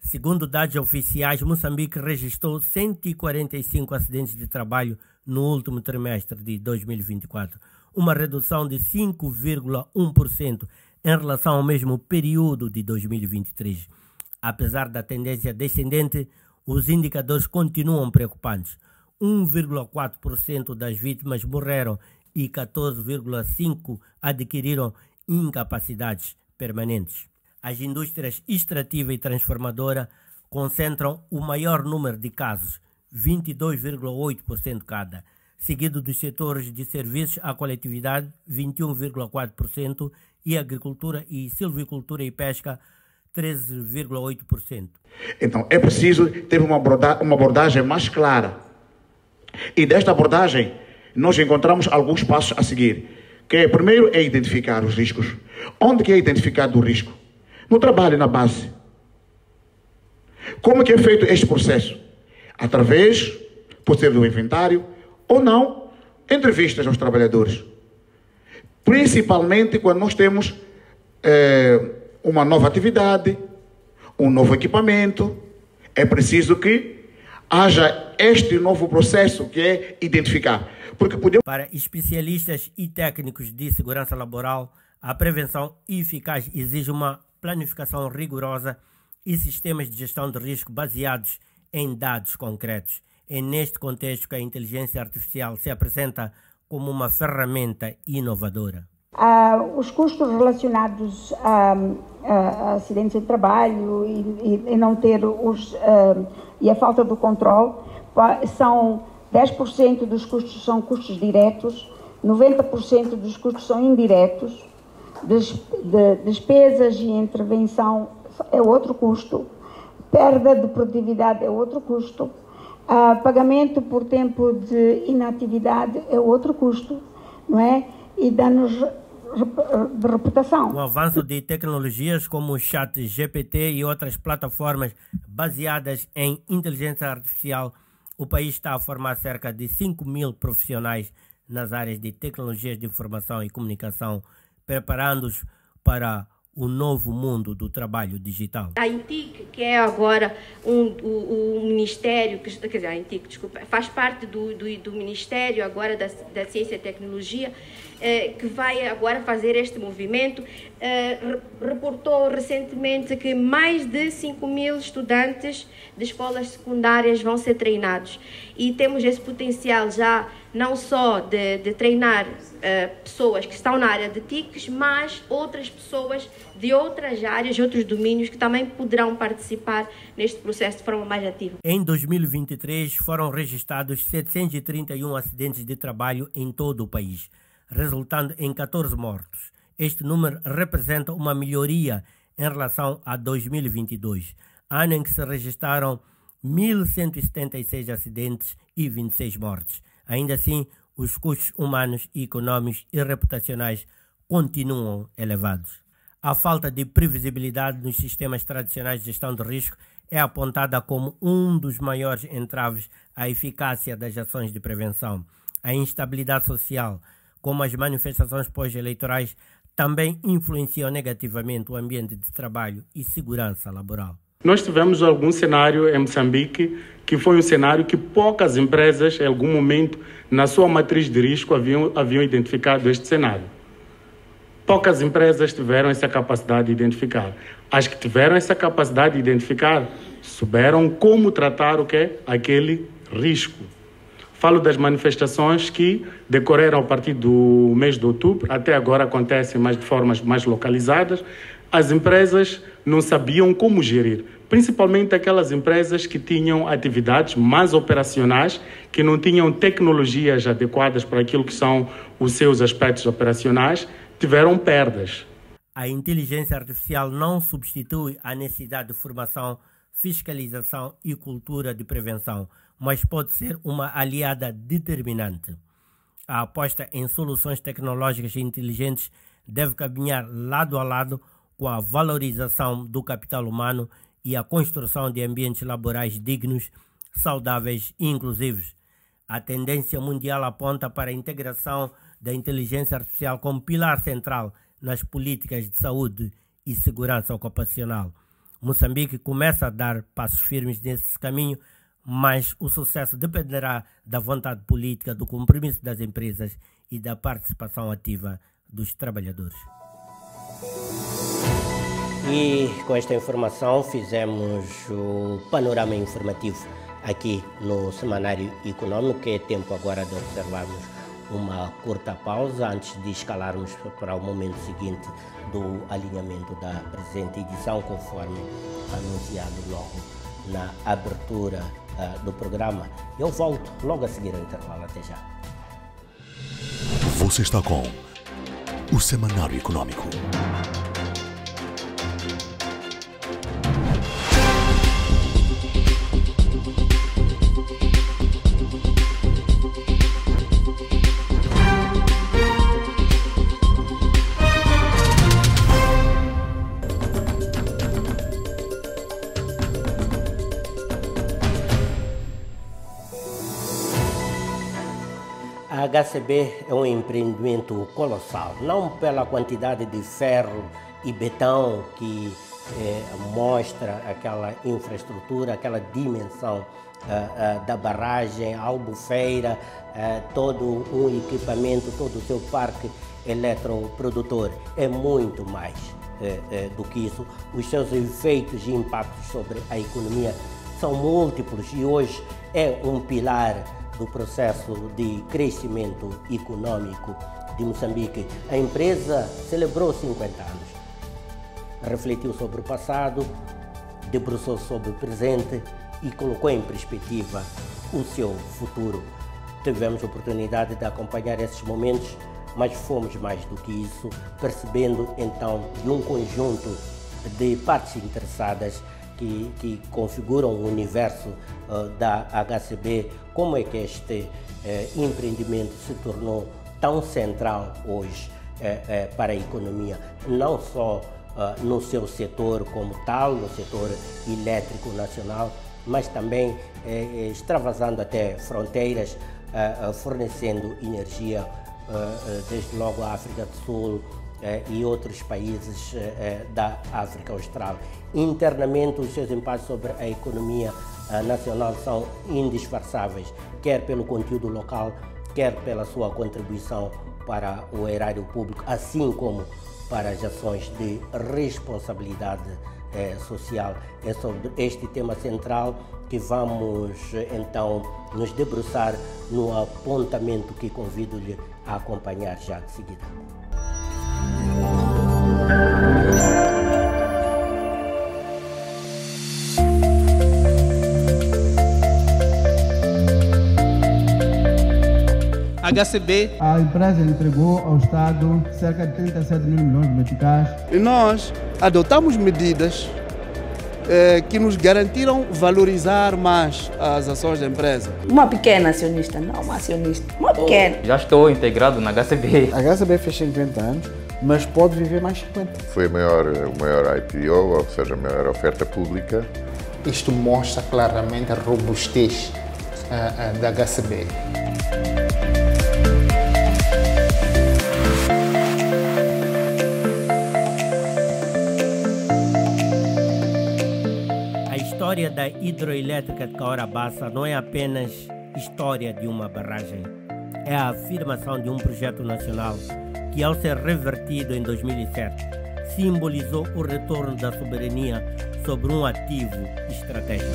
Segundo dados oficiais, Moçambique registrou 145 acidentes de trabalho no último trimestre de 2024, uma redução de 5,1% em relação ao mesmo período de 2023. Apesar da tendência descendente, os indicadores continuam preocupantes. 1,4% das vítimas morreram e 14,5% adquiriram incapacidades permanentes. As indústrias extrativa e transformadora concentram o maior número de casos, 22,8% cada, seguido dos setores de serviços à coletividade, 21,4%, e agricultura e silvicultura e pesca, 13,8%. Então, é preciso ter uma abordagem mais clara. E desta abordagem, nós encontramos alguns passos a seguir. Que primeiro é identificar os riscos. Onde que é identificado o risco? No trabalho, na base. Como que é feito este processo? Através, pode ser do inventário, ou não, entrevistas aos trabalhadores. Principalmente quando nós temos uma nova atividade, um novo equipamento, é preciso que haja este novo processo que é identificar. Porque podemos... Para especialistas e técnicos de segurança laboral, a prevenção eficaz exige uma planificação rigorosa e sistemas de gestão de risco baseados em dados concretos. É neste contexto que a inteligência artificial se apresenta como uma ferramenta inovadora. Os custos relacionados a acidentes de trabalho e não ter e a falta do controle são 10% dos custos são custos diretos, 90% dos custos são indiretos, despesas e intervenção é outro custo, perda de produtividade é outro custo, pagamento por tempo de inatividade é outro custo, não é? E danos de reputação. O avanço de tecnologias como o ChatGPT e outras plataformas baseadas em inteligência artificial, o país está a formar cerca de 5.000 profissionais nas áreas de tecnologias de informação e comunicação, preparando-os para o novo mundo do trabalho digital. A INTIC, que é agora o ministério, quer dizer, a INTIC, desculpa, faz parte do Ministério agora da Ciência e Tecnologia, que vai agora fazer este movimento, reportou recentemente que mais de 5.000 estudantes de escolas secundárias vão ser treinados. E temos esse potencial já não só de treinar pessoas que estão na área de TICs, mas outras pessoas de outras áreas, de outros domínios, que também poderão participar neste processo de forma mais ativa. Em 2023, foram registrados 731 acidentes de trabalho em todo o país, resultando em 14 mortos. Este número representa uma melhoria em relação a 2022, ano em que se registraram 1.176 acidentes e 26 mortes. Ainda assim, os custos humanos, econômicos e reputacionais continuam elevados. A falta de previsibilidade nos sistemas tradicionais de gestão de risco é apontada como um dos maiores entraves à eficácia das ações de prevenção. A instabilidade social, como as manifestações pós-eleitorais, também influenciam negativamente o ambiente de trabalho e segurança laboral. Nós tivemos algum cenário em Moçambique que foi um cenário que poucas empresas, em algum momento, na sua matriz de risco, haviam identificado este cenário. Poucas empresas tiveram essa capacidade de identificar. As que tiveram essa capacidade de identificar souberam como tratar aquele risco. Falo das manifestações que decorreram a partir do mês de outubro, até agora acontecem mais de formas mais localizadas. As empresas não sabiam como gerir, principalmente aquelas empresas que tinham atividades mais operacionais, que não tinham tecnologias adequadas para aquilo que são os seus aspectos operacionais, tiveram perdas. A inteligência artificial não substitui a necessidade de formação, fiscalização e cultura de prevenção, mas pode ser uma aliada determinante. A aposta em soluções tecnológicas inteligentes deve caminhar lado a lado com a valorização do capital humano e a construção de ambientes laborais dignos, saudáveis e inclusivos. A tendência mundial aponta para a integração da inteligência artificial como pilar central nas políticas de saúde e segurança ocupacional. Moçambique começa a dar passos firmes nesse caminho, mas o sucesso dependerá da vontade política, do compromisso das empresas e da participação ativa dos trabalhadores. E com esta informação fizemos o panorama informativo aqui no Semanário Econômico, que é tempo agora de observarmos uma curta pausa antes de escalarmos para o momento seguinte do alinhamento da presente edição, conforme anunciado logo na abertura do programa. Eu volto logo a seguir ao intervalo. Até já. Você está com o Semanário Econômico. A HCB é um empreendimento colossal, não pela quantidade de ferro e betão que mostra aquela infraestrutura, aquela dimensão da barragem, a albufeira, todo um equipamento, todo o seu parque eletroprodutor. É muito mais do que isso. Os seus efeitos e impactos sobre a economia são múltiplos e hoje é um pilar do processo de crescimento econômico de Moçambique. A empresa celebrou 50 anos, refletiu sobre o passado, debruçou-se sobre o presente e colocou em perspectiva o seu futuro. Tivemos a oportunidade de acompanhar esses momentos, mas fomos mais do que isso, percebendo então de um conjunto de partes interessadas que configuram o universo da HCB, como é que este empreendimento se tornou tão central hoje para a economia, não só no seu setor como tal, no setor elétrico nacional, mas também extravasando até fronteiras, fornecendo energia desde logo à África do Sul e outros países da África Austral. Internamente, os seus impactos sobre a economia nacional são indisfarçáveis, quer pelo conteúdo local, quer pela sua contribuição para o erário público, assim como para as ações de responsabilidade social. É sobre este tema central que vamos então nos debruçar no apontamento que convido-lhe a acompanhar já de seguida. HCB. A empresa entregou ao Estado cerca de 37 mil milhões de meticais. E nós adotamos medidas que nos garantiram valorizar mais as ações da empresa. Uma pequena acionista, não uma acionista, uma pequena. Já estou integrado na HCB. A HCB fez 50 anos, mas pode viver mais 50. Foi o maior IPO, ou seja, a maior oferta pública. Isto mostra claramente a robustez da HCB. A história da hidroelétrica de Caorabassa não é apenas história de uma barragem. É a afirmação de um projeto nacional que, ao ser revertido em 2007, simbolizou o retorno da soberania sobre um ativo estratégico.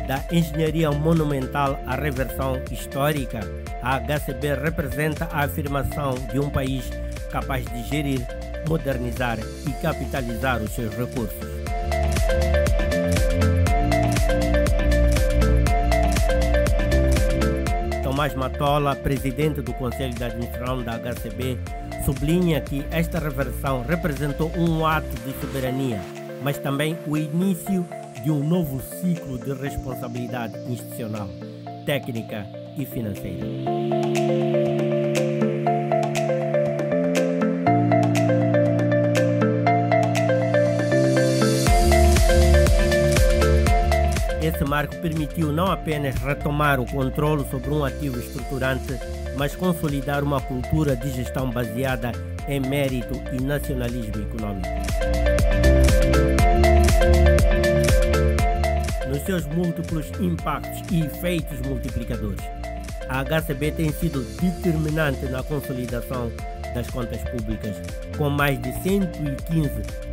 Da engenharia monumental à reversão histórica, a HCB representa a afirmação de um país capaz de gerir, modernizar e capitalizar os seus recursos. Tomás Matola, presidente do Conselho de Administração da HCB, sublinha que esta reversão representou um ato de soberania, mas também o início de um novo ciclo de responsabilidade institucional, técnica e financeira. Esse marco permitiu não apenas retomar o controle sobre um ativo estruturante, mas consolidar uma cultura de gestão baseada em mérito e nacionalismo econômico. Nos seus múltiplos impactos e efeitos multiplicadores, a HCB tem sido determinante na consolidação das contas públicas, com mais de 115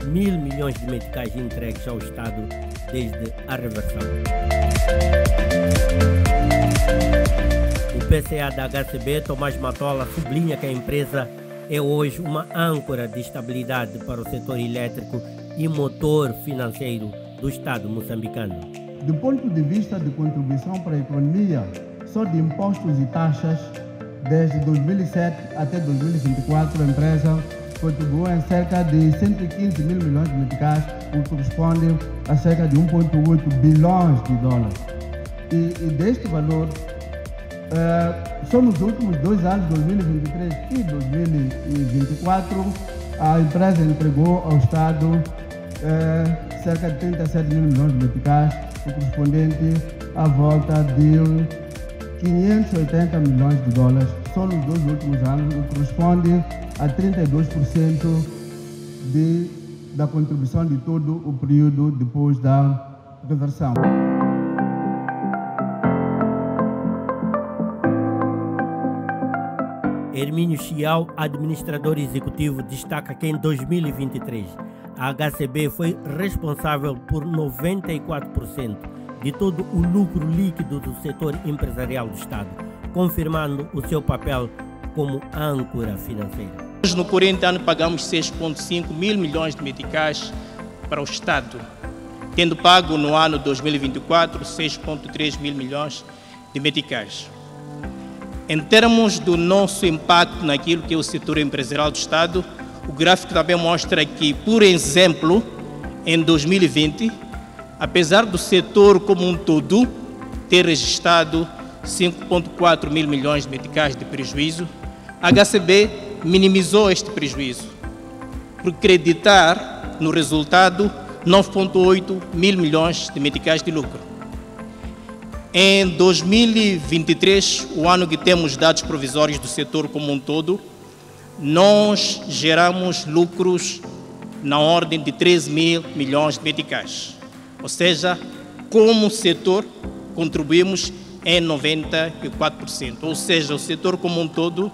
mil milhões de meticais entregues ao Estado desde a reversão. O PCA da HCB, Tomás Matola, sublinha que a empresa é hoje uma âncora de estabilidade para o setor elétrico e motor financeiro do Estado moçambicano. Do ponto de vista de contribuição para a economia, só de impostos e taxas, desde 2007 até 2024, a empresa contribuiu em cerca de 115 mil milhões de meticais, o que corresponde a cerca de 1,8 bilhões de dólares. E deste valor, só nos últimos 2 anos, 2023 e 2024, a empresa entregou ao Estado cerca de 37 mil milhões de meticais, o correspondente à volta de 580 milhões de dólares só nos 2 últimos anos, o que corresponde a 32% da contribuição de todo o período depois da reversão. Hermínio Chiao, administrador executivo, destaca que em 2023 a HCB foi responsável por 94% de todo o lucro líquido do setor empresarial do Estado, confirmando o seu papel como âncora financeira. Hoje, no corrente ano, pagamos 6,5 mil milhões de meticais para o Estado, tendo pago no ano 2024 6,3 mil milhões de meticais. Em termos do nosso impacto naquilo que é o setor empresarial do Estado, o gráfico também mostra que, por exemplo, em 2020, apesar do setor como um todo ter registrado 5,4 mil milhões de meticais de prejuízo, a HCB minimizou este prejuízo, por acreditar no resultado 9,8 mil milhões de meticais de lucro. Em 2023, o ano que temos dados provisórios do setor como um todo, nós geramos lucros na ordem de 13 mil milhões de meticais. Ou seja, como setor, contribuímos em 94%. Ou seja, o setor como um todo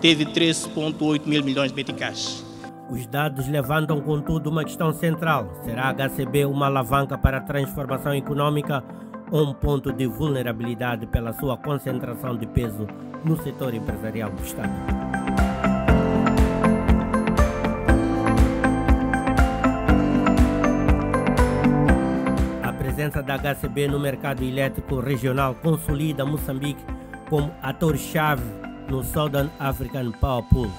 teve 13,8 mil milhões de meticais. Os dados levantam, contudo, uma questão central. Será a HCB uma alavanca para a transformação econômica ou um ponto de vulnerabilidade pela sua concentração de peso no setor empresarial do Estado? A presença da HCB no mercado elétrico regional consolida Moçambique como ator-chave no Southern African Power Pool.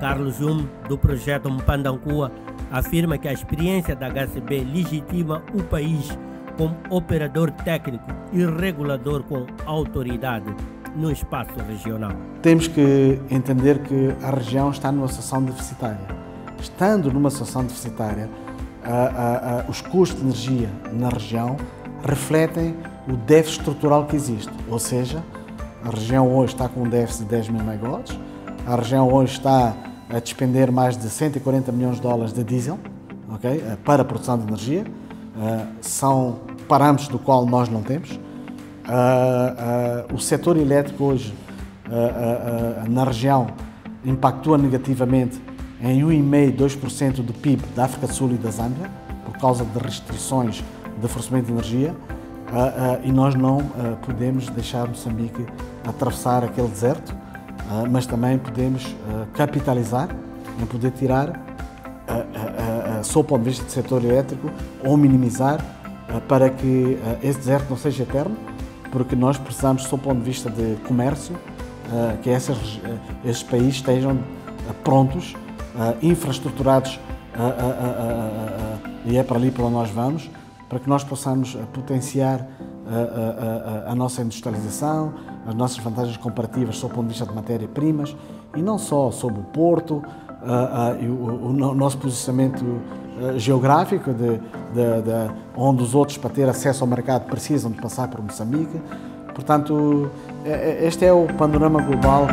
Carlos Jum, do projeto Mpandankua, afirma que a experiência da HCB legitima o país como operador técnico e regulador com autoridade no espaço regional. Temos que entender que a região está numa situação deficitária. Estando numa situação deficitária, os custos de energia na região refletem o déficit estrutural que existe. Ou seja, a região hoje está com um déficit de 10 mil megawatts, a região hoje está a despender mais de 140 milhões de dólares de diesel, okay, para a produção de energia. São parâmetros do qual nós não temos. O setor elétrico hoje na região impactua negativamente em 1,5-2% do PIB da África do Sul e da Zâmbia, por causa de restrições de fornecimento de energia, e nós não podemos deixar Moçambique atravessar aquele deserto, mas também podemos capitalizar em poder tirar, sob o ponto de vista do setor elétrico, ou minimizar para que esse deserto não seja eterno, porque nós precisamos, sob o ponto de vista de comércio, que esses países estejam prontos, infraestruturados, e é para ali para onde nós vamos, para que nós possamos potenciar a nossa industrialização, as nossas vantagens comparativas sob o ponto de vista de matéria-primas, e não só sobre o porto, e o nosso posicionamento geográfico onde os outros, para ter acesso ao mercado, precisam de passar por Moçambique. Portanto, este é o panorama global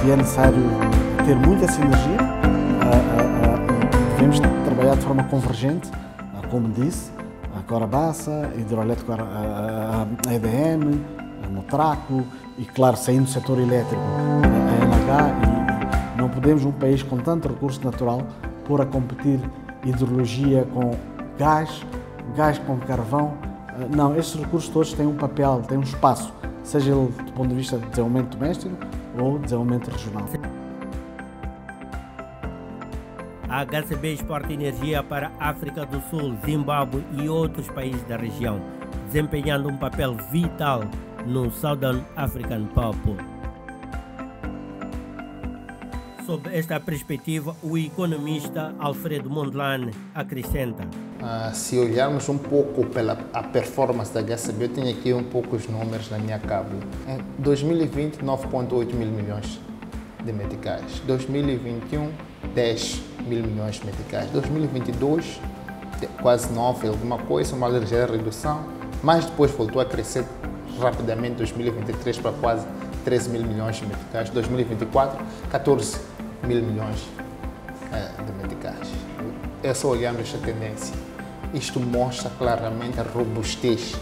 que é necessário ter muita sinergia. Devemos trabalhar de forma convergente, como disse, a Corabaça, a Hidroelétrica, a EDM, a Motraco e, claro, saindo do setor elétrico, a NH. E não podemos, um país com tanto recurso natural, pôr a competir hidrologia com gás com carvão. Não, estes recursos todos têm um papel, têm um espaço, seja ele do ponto de vista de desenvolvimento doméstico ou desenvolvimento regional. A HCB exporta energia para a África do Sul, Zimbábue e outros países da região, desempenhando um papel vital no Southern African Power Pool. Sob esta perspectiva, o economista Alfredo Mondlane acrescenta. Se olharmos um pouco pela a performance da HCB, eu tenho aqui um pouco os números na minha cábula. Em 2020, 9,8 mil milhões de meticais. 2021, 10 mil milhões de meticais. 2022, quase 9, alguma coisa, uma ligeira redução, mas depois voltou a crescer rapidamente. 2023 para quase 13 mil milhões de meticais. 2024, 14 mil milhões de meticais. É só olhando esta tendência. Isto mostra claramente a robustez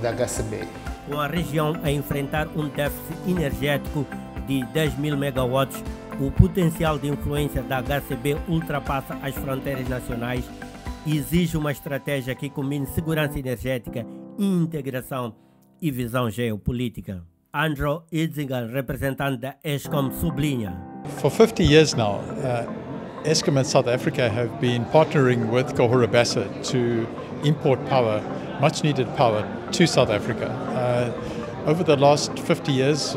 da HCB. Com a região a enfrentar um déficit energético de 10 mil megawatts, o potencial de influência da HCB ultrapassa as fronteiras nacionais e exige uma estratégia que combine segurança energética, integração e visão geopolítica. Andrew Idzingan, representante da Eskom, sublinha. For 50 years now, Eskom and South Africa have been partnering with Cahora Bassa to import power, much needed power, to South Africa. Over the last 50 years,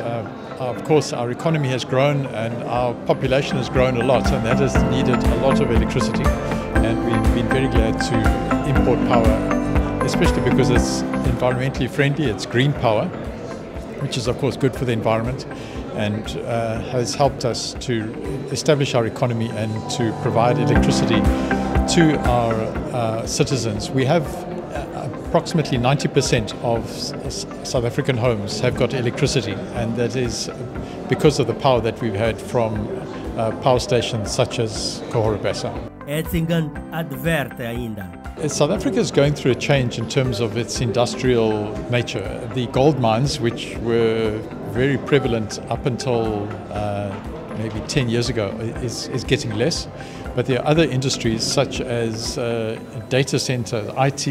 of course, our economy has grown and our population has grown a lot, and that has needed a lot of electricity. And we've been very glad to import power, especially because it's environmentally friendly, it's green power, which is of course good for the environment, and has helped us to establish our economy and to provide electricity to our citizens. We have approximately 90% of South African homes have got electricity, and that is because of the power that we've had from power stations such as Cahora Bassa. Edzingan adverte ainda. South Africa is going through a change in terms of its industrial nature. The gold mines, which were very prevalent up until maybe 10 years ago, is getting less. But there are other industries such as data center, IT,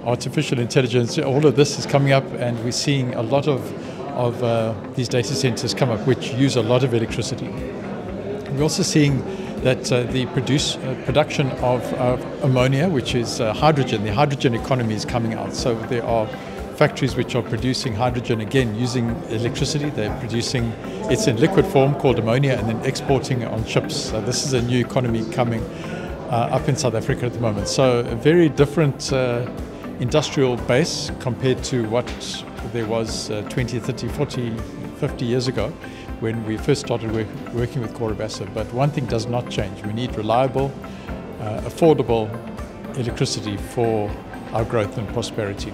artificial intelligence. All of this is coming up, and we're seeing a lot of these data centers come up, which use a lot of electricity. We're also seeing that the production of ammonia, which is hydrogen, the hydrogen economy is coming out. So there are factories which are producing hydrogen, again using electricity. They're producing, it's in liquid form called ammonia, and then exporting it on ships. So this is a new economy coming up in South Africa at the moment. So a very different industrial base compared to what there was 20, 30, 40, 50 years ago when we first started working with Cahora Bassa. But one thing does not change. We need reliable, affordable electricity for our growth and prosperity,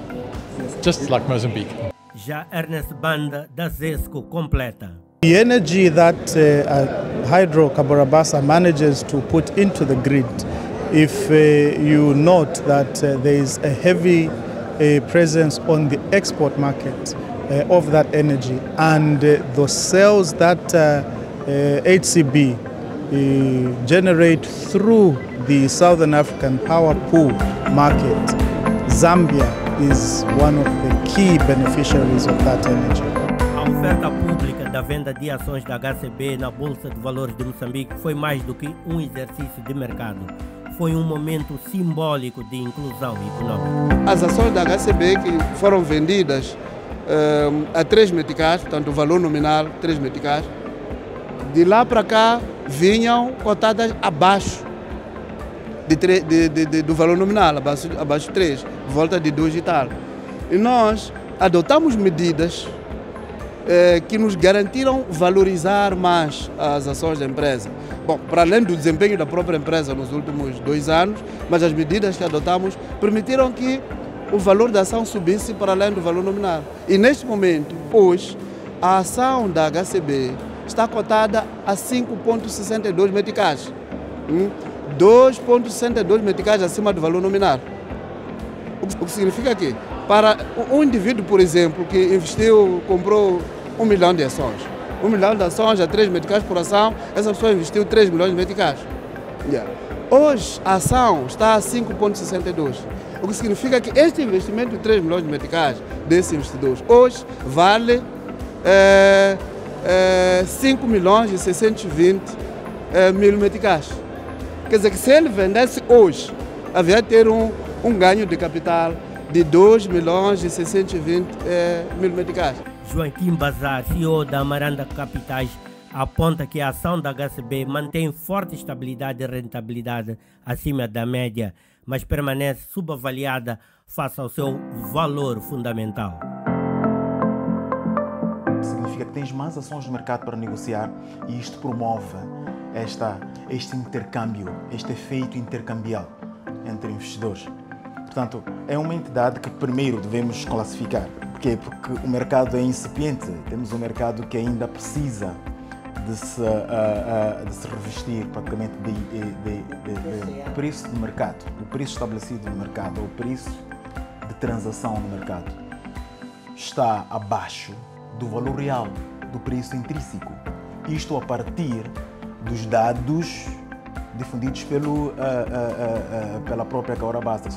just like Mozambique. Já Ernest Banda, da ZESCO, completa. The energy that Hydro Cahora Bassa manages to put into the grid, if you note that there is a heavy presence on the export market of that energy, and the sales that HCB generate through the Southern African Power Pool market, Zambia is one of the key beneficiaries of that energy. A oferta pública da venda de ações da HCB na Bolsa de Valores de Moçambique foi mais do que um exercício de mercado. Foi um momento simbólico de inclusão econômica. As ações da HCB que foram vendidas a 3 meticais, portanto o valor nominal 3 meticais, de lá para cá vinham cotadas abaixo do valor nominal, abaixo de 3, volta de 2 e tal. E nós adotamos medidas que nos garantiram valorizar mais as ações da empresa. Bom, para além do desempenho da própria empresa nos últimos 2 anos, mas as medidas que adotamos permitiram que o valor da ação subisse para além do valor nominal. E neste momento, hoje, a ação da HCB está cotada a 5,62 meticais. 2,62 meticais acima do valor nominal. O que significa que, para um indivíduo, por exemplo, que comprou 1 milhão de ações, 1 milhão de ações a 3 meticais por ação, essa pessoa investiu 3 milhões de meticais. Hoje, a ação está a 5,62. O que significa que este investimento de 3 milhões de meticais desses investidores, hoje, vale 5 milhões e 620 mil meticais. Quer dizer que se ele vendesse hoje, havia de ter um ganho de capital de 2 milhões e 620 mil meticais. Joaquim Bazar, CEO da Amaranda Capitais, aponta que a ação da HCB mantém forte estabilidade e rentabilidade acima da média, mas permanece subavaliada face ao seu valor fundamental. Significa que tens mais ações no mercado para negociar e isto promove este intercâmbio, este efeito intercambial entre investidores. Portanto, é uma entidade que primeiro devemos classificar. Porquê? Porque o mercado é incipiente, temos um mercado que ainda precisa de se revestir praticamente de preço do mercado, o preço estabelecido no mercado, o preço de transação no mercado está abaixo do valor real, do preço intrínseco. Isto a partir dos dados difundidos pela própria Kaurabasta,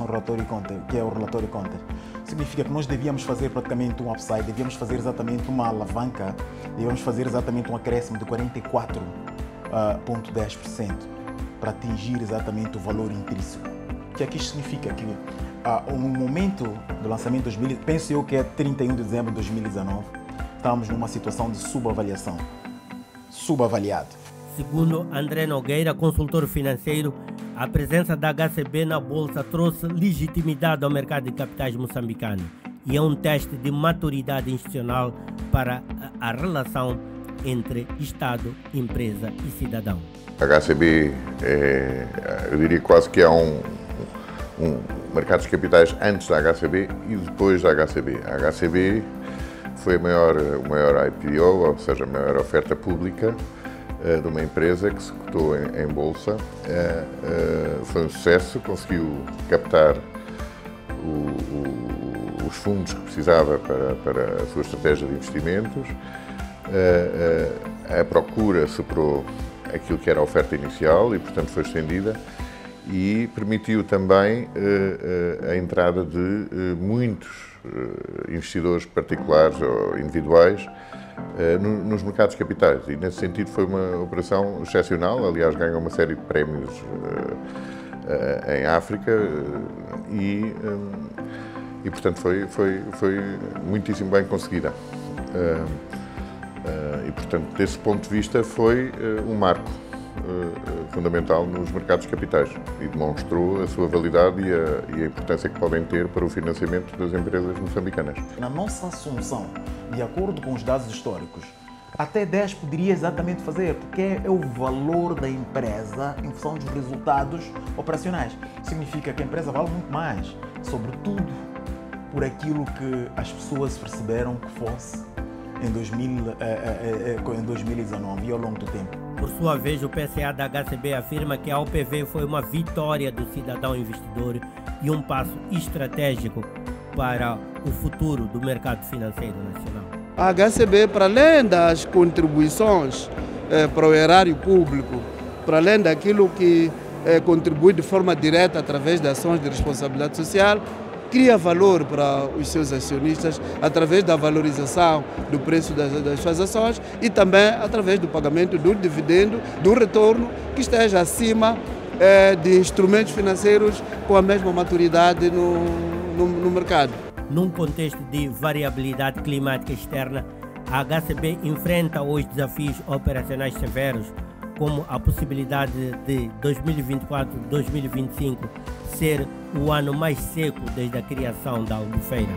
que é o relatório Conter. Significa que nós devíamos fazer praticamente um upside, devíamos fazer exatamente uma alavanca, devíamos fazer exatamente um acréscimo de 44,10% para atingir exatamente o valor intrínseco. O que é que isto significa? Que no momento do lançamento de 2000, penso eu que é 31 de dezembro de 2019, estamos numa situação de subavaliação, subavaliado. Segundo André Nogueira, consultor financeiro, a presença da HCB na Bolsa trouxe legitimidade ao mercado de capitais moçambicano e é um teste de maturidade institucional para a relação entre Estado, empresa e cidadão. A HCB, eu diria quase que há um mercado de capitais antes da HCB e depois da HCB. A HCB foi o maior IPO, ou seja, a maior oferta pública de uma empresa que se cotou em bolsa. Foi um sucesso, conseguiu captar os fundos que precisava para a sua estratégia de investimentos. A procura superou aquilo que era a oferta inicial e, portanto, foi estendida e permitiu também a entrada de muitos investidores particulares ou individuais nos mercados capitais, e nesse sentido foi uma operação excepcional. Aliás, ganhou uma série de prémios em África e portanto foi muitíssimo bem conseguida. E portanto, desse ponto de vista, foi um marco fundamental nos mercados capitais e demonstrou a sua validade e a importância que podem ter para o financiamento das empresas moçambicanas. Na nossa assunção, de acordo com os dados históricos, até 10 poderia exatamente fazer, porque é o valor da empresa em função dos resultados operacionais. Significa que a empresa vale muito mais, sobretudo por aquilo que as pessoas perceberam que fosse em 2019 e ao longo do tempo. Por sua vez, o PCA da HCB afirma que a OPV foi uma vitória do cidadão investidor e um passo estratégico para o futuro do mercado financeiro nacional. A HCB, para além das contribuições para o erário público, para além daquilo que contribui de forma direta através de ações de responsabilidade social, cria valor para os seus acionistas através da valorização do preço das suas ações e também através do pagamento do dividendo, do retorno que esteja acima de instrumentos financeiros com a mesma maturidade no mercado. Num contexto de variabilidade climática externa, a HCB enfrenta hoje desafios operacionais severos, como a possibilidade de 2024-2025 ser o ano mais seco desde a criação da Albufeira.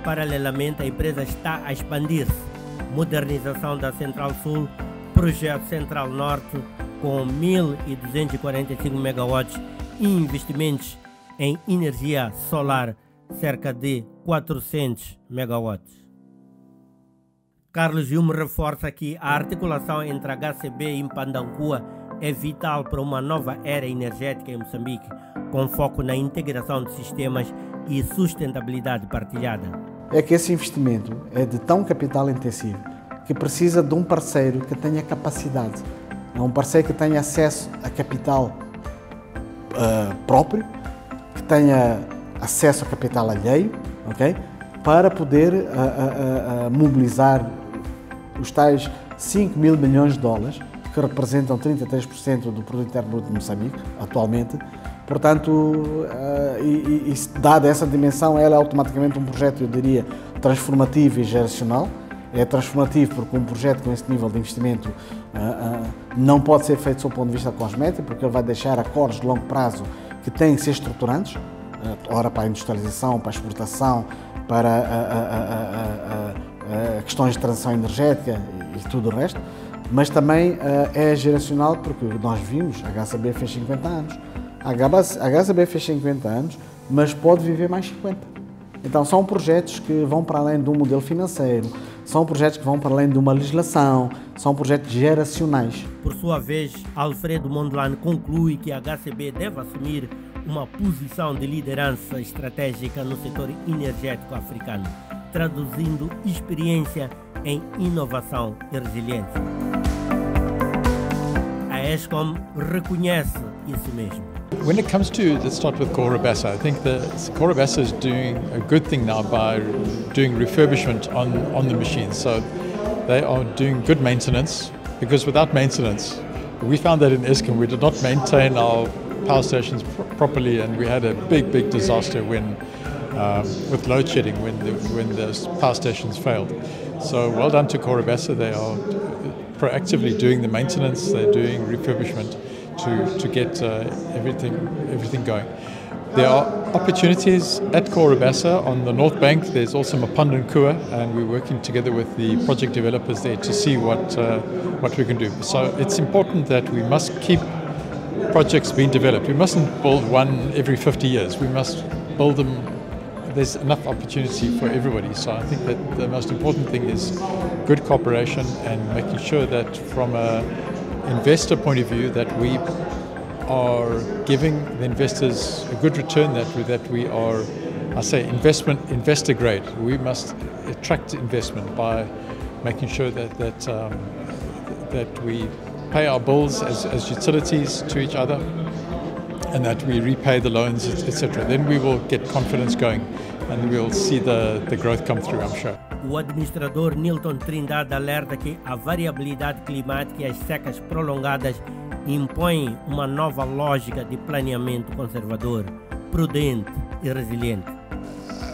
Paralelamente, a empresa está a expandir-se. Modernização da Central Sul, projeto Central Norte com 1.245 megawatts e investimentos em energia solar, cerca de 400 megawatts. Carlos Yume reforça que a articulação entre a HCB e Mpandankua é vital para uma nova era energética em Moçambique, com foco na integração de sistemas e sustentabilidade partilhada. É que esse investimento é de tão capital intensivo que precisa de um parceiro que tenha capacidade, um parceiro que tenha acesso a capital próprio, que tenha acesso a capital alheio, okay? Para poder mobilizar os tais 5 mil milhões de dólares, que representam 33% do produto interno bruto de Moçambique, atualmente. Portanto, dada essa dimensão, ela é automaticamente um projeto, eu diria, transformativo e geracional. É transformativo porque um projeto com esse nível de investimento não pode ser feito sob o ponto de vista cosmético, porque ele vai deixar acordos de longo prazo que têm que ser estruturantes, ora para a industrialização, para a exportação, para questões de transição energética e tudo o resto, mas também é geracional porque nós vimos, a HCB fez 50 anos, a HCB fez 50 anos, mas pode viver mais 50. Então são projetos que vão para além de um modelo financeiro, são projetos que vão para além de uma legislação, são projetos geracionais. Por sua vez, Alfredo Mondlane conclui que a HCB deve assumir uma posição de liderança estratégica no setor energético africano, traduzindo experiência em inovação e resiliência. A Eskom reconhece isso mesmo. When it comes to, let's start with Cahora Bassa, I think that Cahora Bassa is doing a good thing now by doing refurbishment on the machines. So they are doing good maintenance, because without maintenance, we found that in Eskom we did not maintain our power stations properly, and we had a big disaster when with load shedding when the power stations failed. So well done to Cahora Bassa. They are proactively doing the maintenance, they're doing refurbishment to get everything going. There are opportunities at Cahora Bassa on the North Bank. There's also Mpandankua, and we're working together with the project developers there to see what we can do. So it's important that we must keep projects being developed. We mustn't build one every 50 years. We must build them. There's enough opportunity for everybody. So I think that the most important thing is good cooperation and making sure that from an investor point of view that we are giving the investors a good return, that we are, I say, investor grade. We must attract investment by making sure that we pay our bills as utilities to each other, and that we repay the loans, etc. Then we will get confidence going, and we'll see the growth come through, I'm sure. O administrador Nilton Trindade alerta que a variabilidade climática e as secas prolongadas impõem uma nova lógica de planeamento conservador, prudente e resiliente.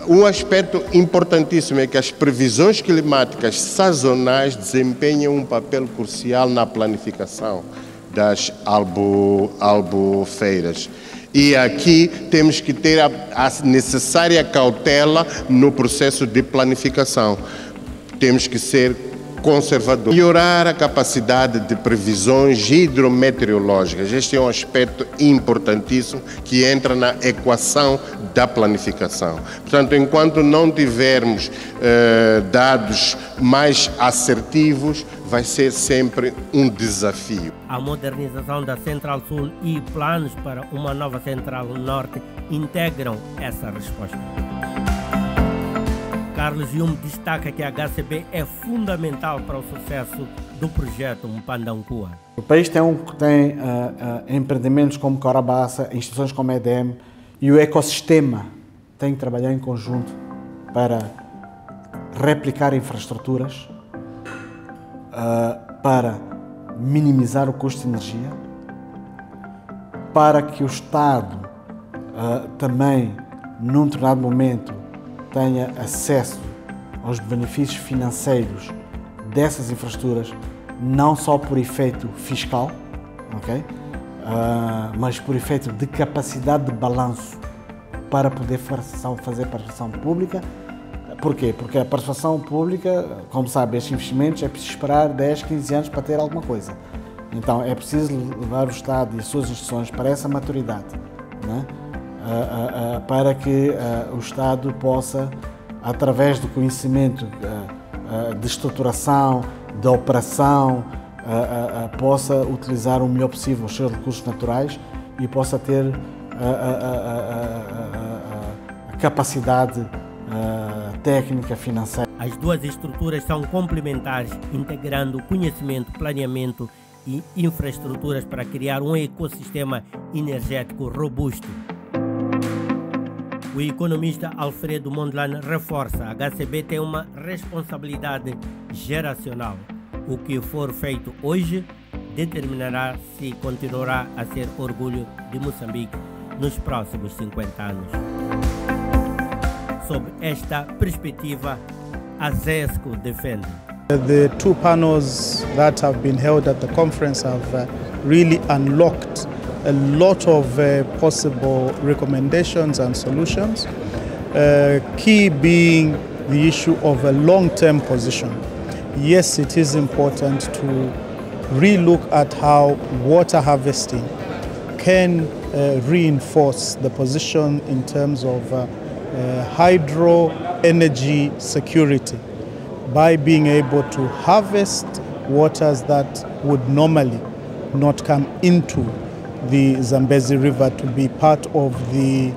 Um aspecto importantíssimo é que as previsões climáticas sazonais desempenham um papel crucial na planificação das albufeiras. E aqui temos que ter a necessária cautela no processo de planificação. Temos que ser conservadores. Melhorar a capacidade de previsões hidrometeorológicas. Este é um aspecto importantíssimo que entra na equação da planificação. Portanto, enquanto não tivermos dados mais assertivos, vai ser sempre um desafio. A modernização da Central Sul e planos para uma nova Central Norte integram essa resposta. Carlos Yume destaca que a HCB é fundamental para o sucesso do projeto Mpandankua. O país tem empreendimentos como Cahora Bassa, instituições como a EDM, e o ecossistema tem que trabalhar em conjunto para replicar infraestruturas, para minimizar o custo de energia, para que o Estado também, num determinado momento, tenha acesso aos benefícios financeiros dessas infraestruturas, não só por efeito fiscal, okay? Mas por efeito de capacidade de balanço para poder fazer participação pública, Porquê? Porque a participação pública, como sabe, estes investimentos é preciso esperar 10, 15 anos para ter alguma coisa. Então é preciso levar o Estado e as suas instituições para essa maturidade, né? Para que o Estado possa, através do conhecimento de estruturação, de operação, possa utilizar o melhor possível os seus recursos naturais e possa ter a capacidade técnica, financeira. As duas estruturas são complementares, integrando conhecimento, planeamento e infraestruturas para criar um ecossistema energético robusto. O economista Alfredo Mondlane reforça: a HCB tem uma responsabilidade geracional. O que for feito hoje determinará se continuará a ser orgulho de Moçambique nos próximos 50 anos. Sob esta perspectiva, a ZESCO defende. The two panels that have been held at the conference have really unlocked a lot of possible recommendations and solutions, key being the issue of a long-term position. Yes, it is important to relook at how water harvesting can reinforce the position in terms of hydro energy security by being able to harvest waters that would normally not come into the Zambezi River to be part of the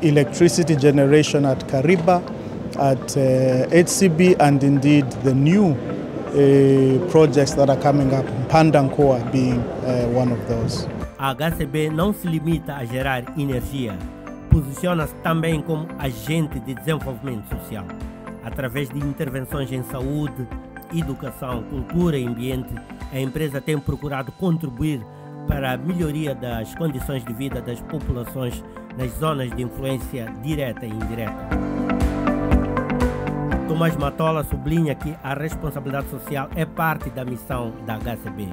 electricity generation at Kariba, at HCB, and indeed the new projects that are coming up, Pandankoa being one of those. A HCB não se limita a gerar energia, posiciona-se também como agente de desenvolvimento social. Através de intervenções em saúde, educação, cultura e ambiente, a empresa tem procurado contribuir para a melhoria das condições de vida das populações nas zonas de influência direta e indireta. Tomás Matola sublinha que a responsabilidade social é parte da missão da HCB.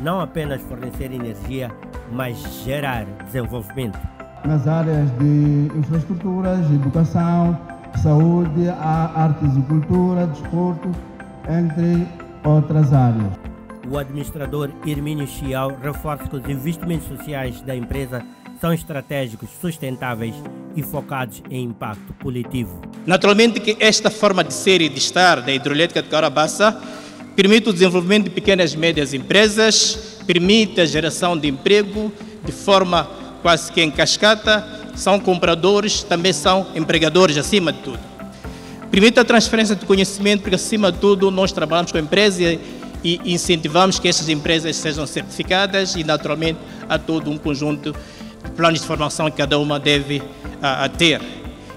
Não apenas fornecer energia, mas gerar desenvolvimento. Nas áreas de infraestruturas, educação, saúde, artes e cultura, desporto, entre outras áreas. O administrador Hermínio Chiao reforça que os investimentos sociais da empresa são estratégicos, sustentáveis e focados em impacto coletivo. Naturalmente que esta forma de ser e de estar da hidroelétrica de Carabaça permite o desenvolvimento de pequenas e médias empresas, permite a geração de emprego de forma quase que em cascata, são compradores, também são empregadores acima de tudo. Permite a transferência de conhecimento, porque acima de tudo nós trabalhamos com empresas e incentivamos que essas empresas sejam certificadas e naturalmente há todo um conjunto de planos de formação que cada uma deve ter.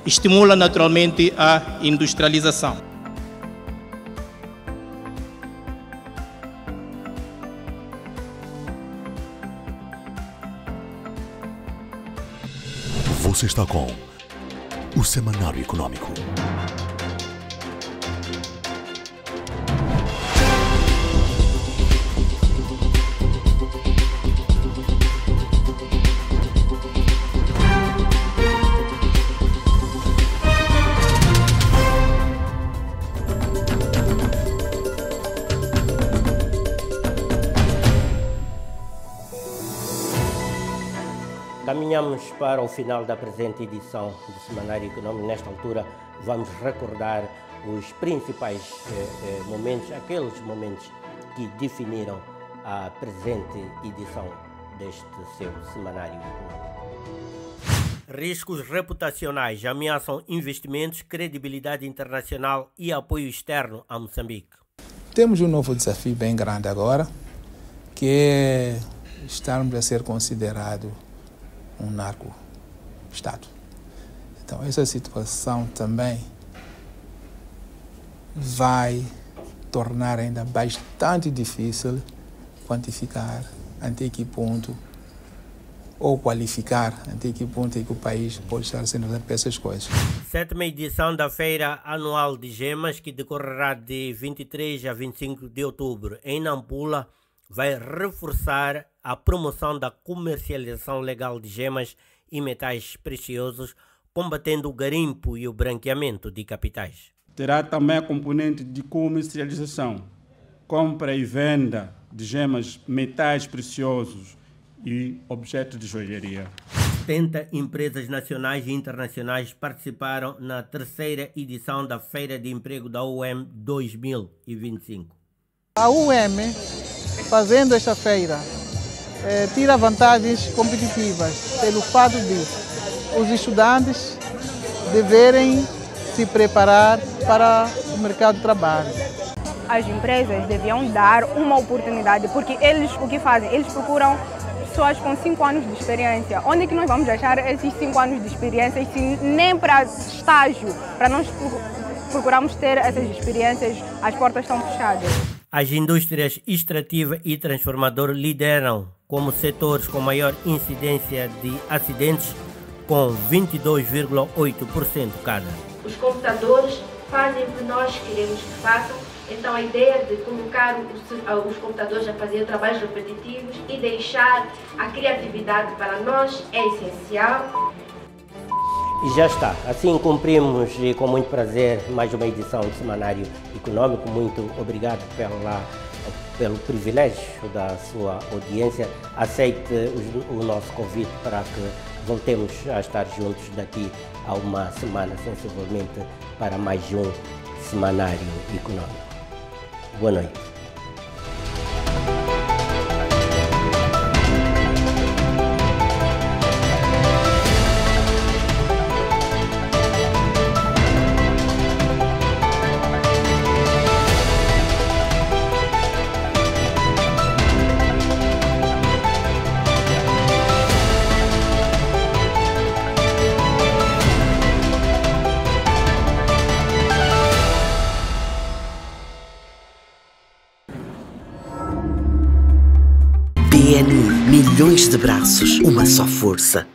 Estimula naturalmente a industrialização. Você está com o Semanário Econômico. Caminhamos para o final da presente edição do Semanário Econômico. Nesta altura, vamos recordar os principais momentos, aqueles momentos que definiram a presente edição deste seu Semanário Econômico. Riscos reputacionais ameaçam investimentos, credibilidade internacional e apoio externo a Moçambique. Temos um novo desafio bem grande agora, que é estarmos a ser considerados um narco-estado. Então, essa situação também vai tornar ainda bastante difícil quantificar até que ponto, ou qualificar até que ponto é que o país pode estar sendo para essas coisas. 7ª edição da Feira Anual de Gemas, que decorrerá de 23 a 25 de outubro em Nampula, vai reforçar a promoção da comercialização legal de gemas e metais preciosos, combatendo o garimpo e o branqueamento de capitais. Terá também a componente de comercialização, compra e venda de gemas, metais preciosos e objetos de joalheria. 70 empresas nacionais e internacionais participaram na terceira edição da Feira de Emprego da UEM 2025. A UEM, fazendo esta feira, tira vantagens competitivas pelo fato de os estudantes deverem se preparar para o mercado de trabalho. As empresas deviam dar uma oportunidade, porque eles o que fazem? Eles procuram pessoas com 5 anos de experiência. Onde é que nós vamos achar esses 5 anos de experiência se nem para estágio, para nós procurarmos ter essas experiências, as portas estão fechadas. As indústrias extrativa e transformador lideram como setores com maior incidência de acidentes, com 22,8% cada. Os computadores fazem o que nós queremos que façam, então a ideia de colocar os computadores a fazer trabalhos repetitivos e deixar a criatividade para nós é essencial. E já está. Assim cumprimos com muito prazer mais uma edição do Semanário Econômico. Muito obrigado pelo privilégio da sua audiência. Aceite o nosso convite para que voltemos a estar juntos daqui a uma semana, sensivelmente, para mais um Semanário Econômico. Boa noite. BNI, milhões de braços, uma só força.